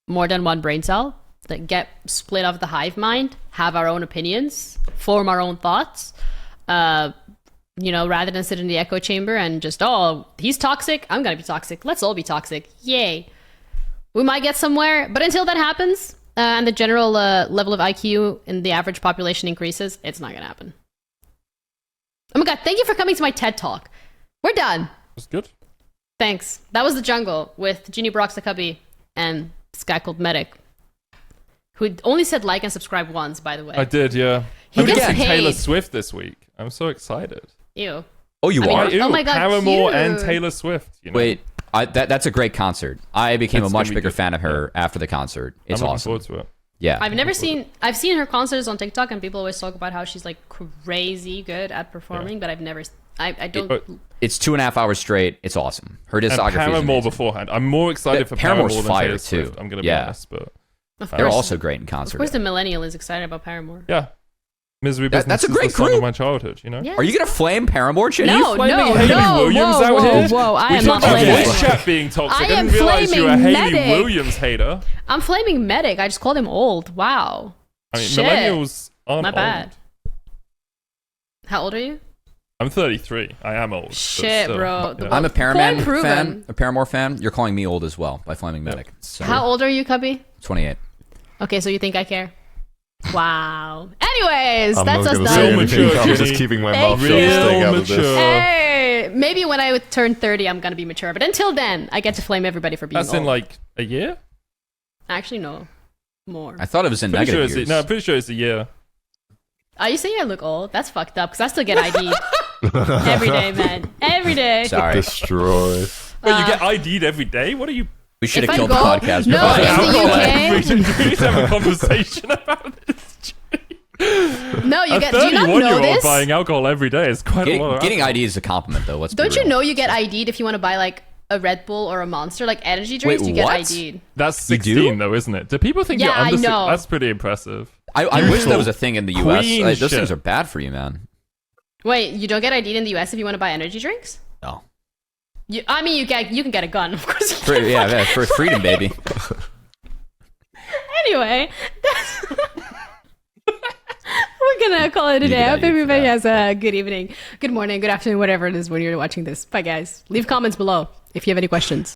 more than one brain cell, that get split off the hive mind, have our own opinions, form our own thoughts, you know, rather than sit in the echo chamber and just, oh, he's toxic, I'm gonna be toxic, let's all be toxic, yay. We might get somewhere, but until that happens, and the general level of IQ in the average population increases, it's not gonna happen. Oh my god, thank you for coming to my TED Talk. We're done. that's good. Thanks. That was The Jungle with Giniro, Broxah, Cubby, and this guy called Medic, who only said like and subscribe once, by the way. I did, yeah. He I'm gets getting paid. Taylor Swift this week. I'm so excited. Ew. Oh, you I mean, are? Ew, oh my God, Paramore cute. and Taylor Swift. You know? Wait, that's a great concert. I became It's a much gonna be bigger good. fan of her after the concert. It's I'm looking awesome. forward to it. Yeah. I've seen her concerts on TikTok, and people always talk about how she's like crazy good at performing, but I've never, I don't. It's 2.5 hours straight. It's awesome. Her And discography is Paramore amazing. beforehand. I'm more excited Yeah, for Paramore's Paramore than fire, Taylor Swift. too. I'm going to be Yeah. honest, but Of They're course, also great in concert. of course, the millennial is excited about Paramore. yeah. Misery That- Business that's a is great the song group. of my childhood, you know? Yeah. Are you gonna flame Paramore, Chinny? No, flaming no, Hayley no, Williams whoa, out whoa, here? whoa! I We am not talked about flaming. voice chat being toxic. I I am didn't realize you were a flaming Hayley Medic. Williams hater. I'm flaming Medic. I just called him old. Wow. I mean, Shit. millennials aren't My old. bad. How old are you? I'm 33. I am old. but Shit, still, bro. yeah. I'm a Point proven. Paramore fan. You're calling me old as well by flaming Medic. So, How old are you, Cubby? 28. Okay, so you think I care? Wow. Anyways, I'm that's not us gonna done. say Real anything. mature, I'm just Jenny. keeping my Thank mouth shut you. and staying Real out of this. mature. Hey, maybe when I would turn 30, I'm gonna be mature. But until then, I get to flame everybody for being That's old. in like a year? Actually, no. More. I thought it was in Pretty sure negative it's years. I'm pretty sure it's a year. Are you saying I look old? That's fucked up, because I still get ID'd. Every day, man. Every day. Sorry. Destroyed. Wait, you get ID'd every day? What are you... We should If have I killed go- the podcast. No, before in that. the UK. We need to have a conversation about this. No, you A get. Do you not know 31-year-old this? buying alcohol every day is quite a lot of Getting alcohol. ID is a compliment, though. Let's be Don't you real. know you get ID'd if you want to buy like a Red Bull or a Monster, like energy drinks? Wait, you get what? ID'd. That's You do? 16 though, isn't it? Do people think Yeah, you're under I know. That's pretty impressive. I wish that was a thing in the U.S. Queen Those shit. things are bad for you, man. Wait, you don't get ID'd in the US if you want to buy energy drinks? No. I mean, you can get a gun, of course. You For, can. yeah, for freedom, baby. Anyway, we're gonna call it a You day. I can hope edit for everybody that. has a good evening, good morning, good afternoon, whatever it is when you're watching this. Bye, guys. Leave comments below if you have any questions.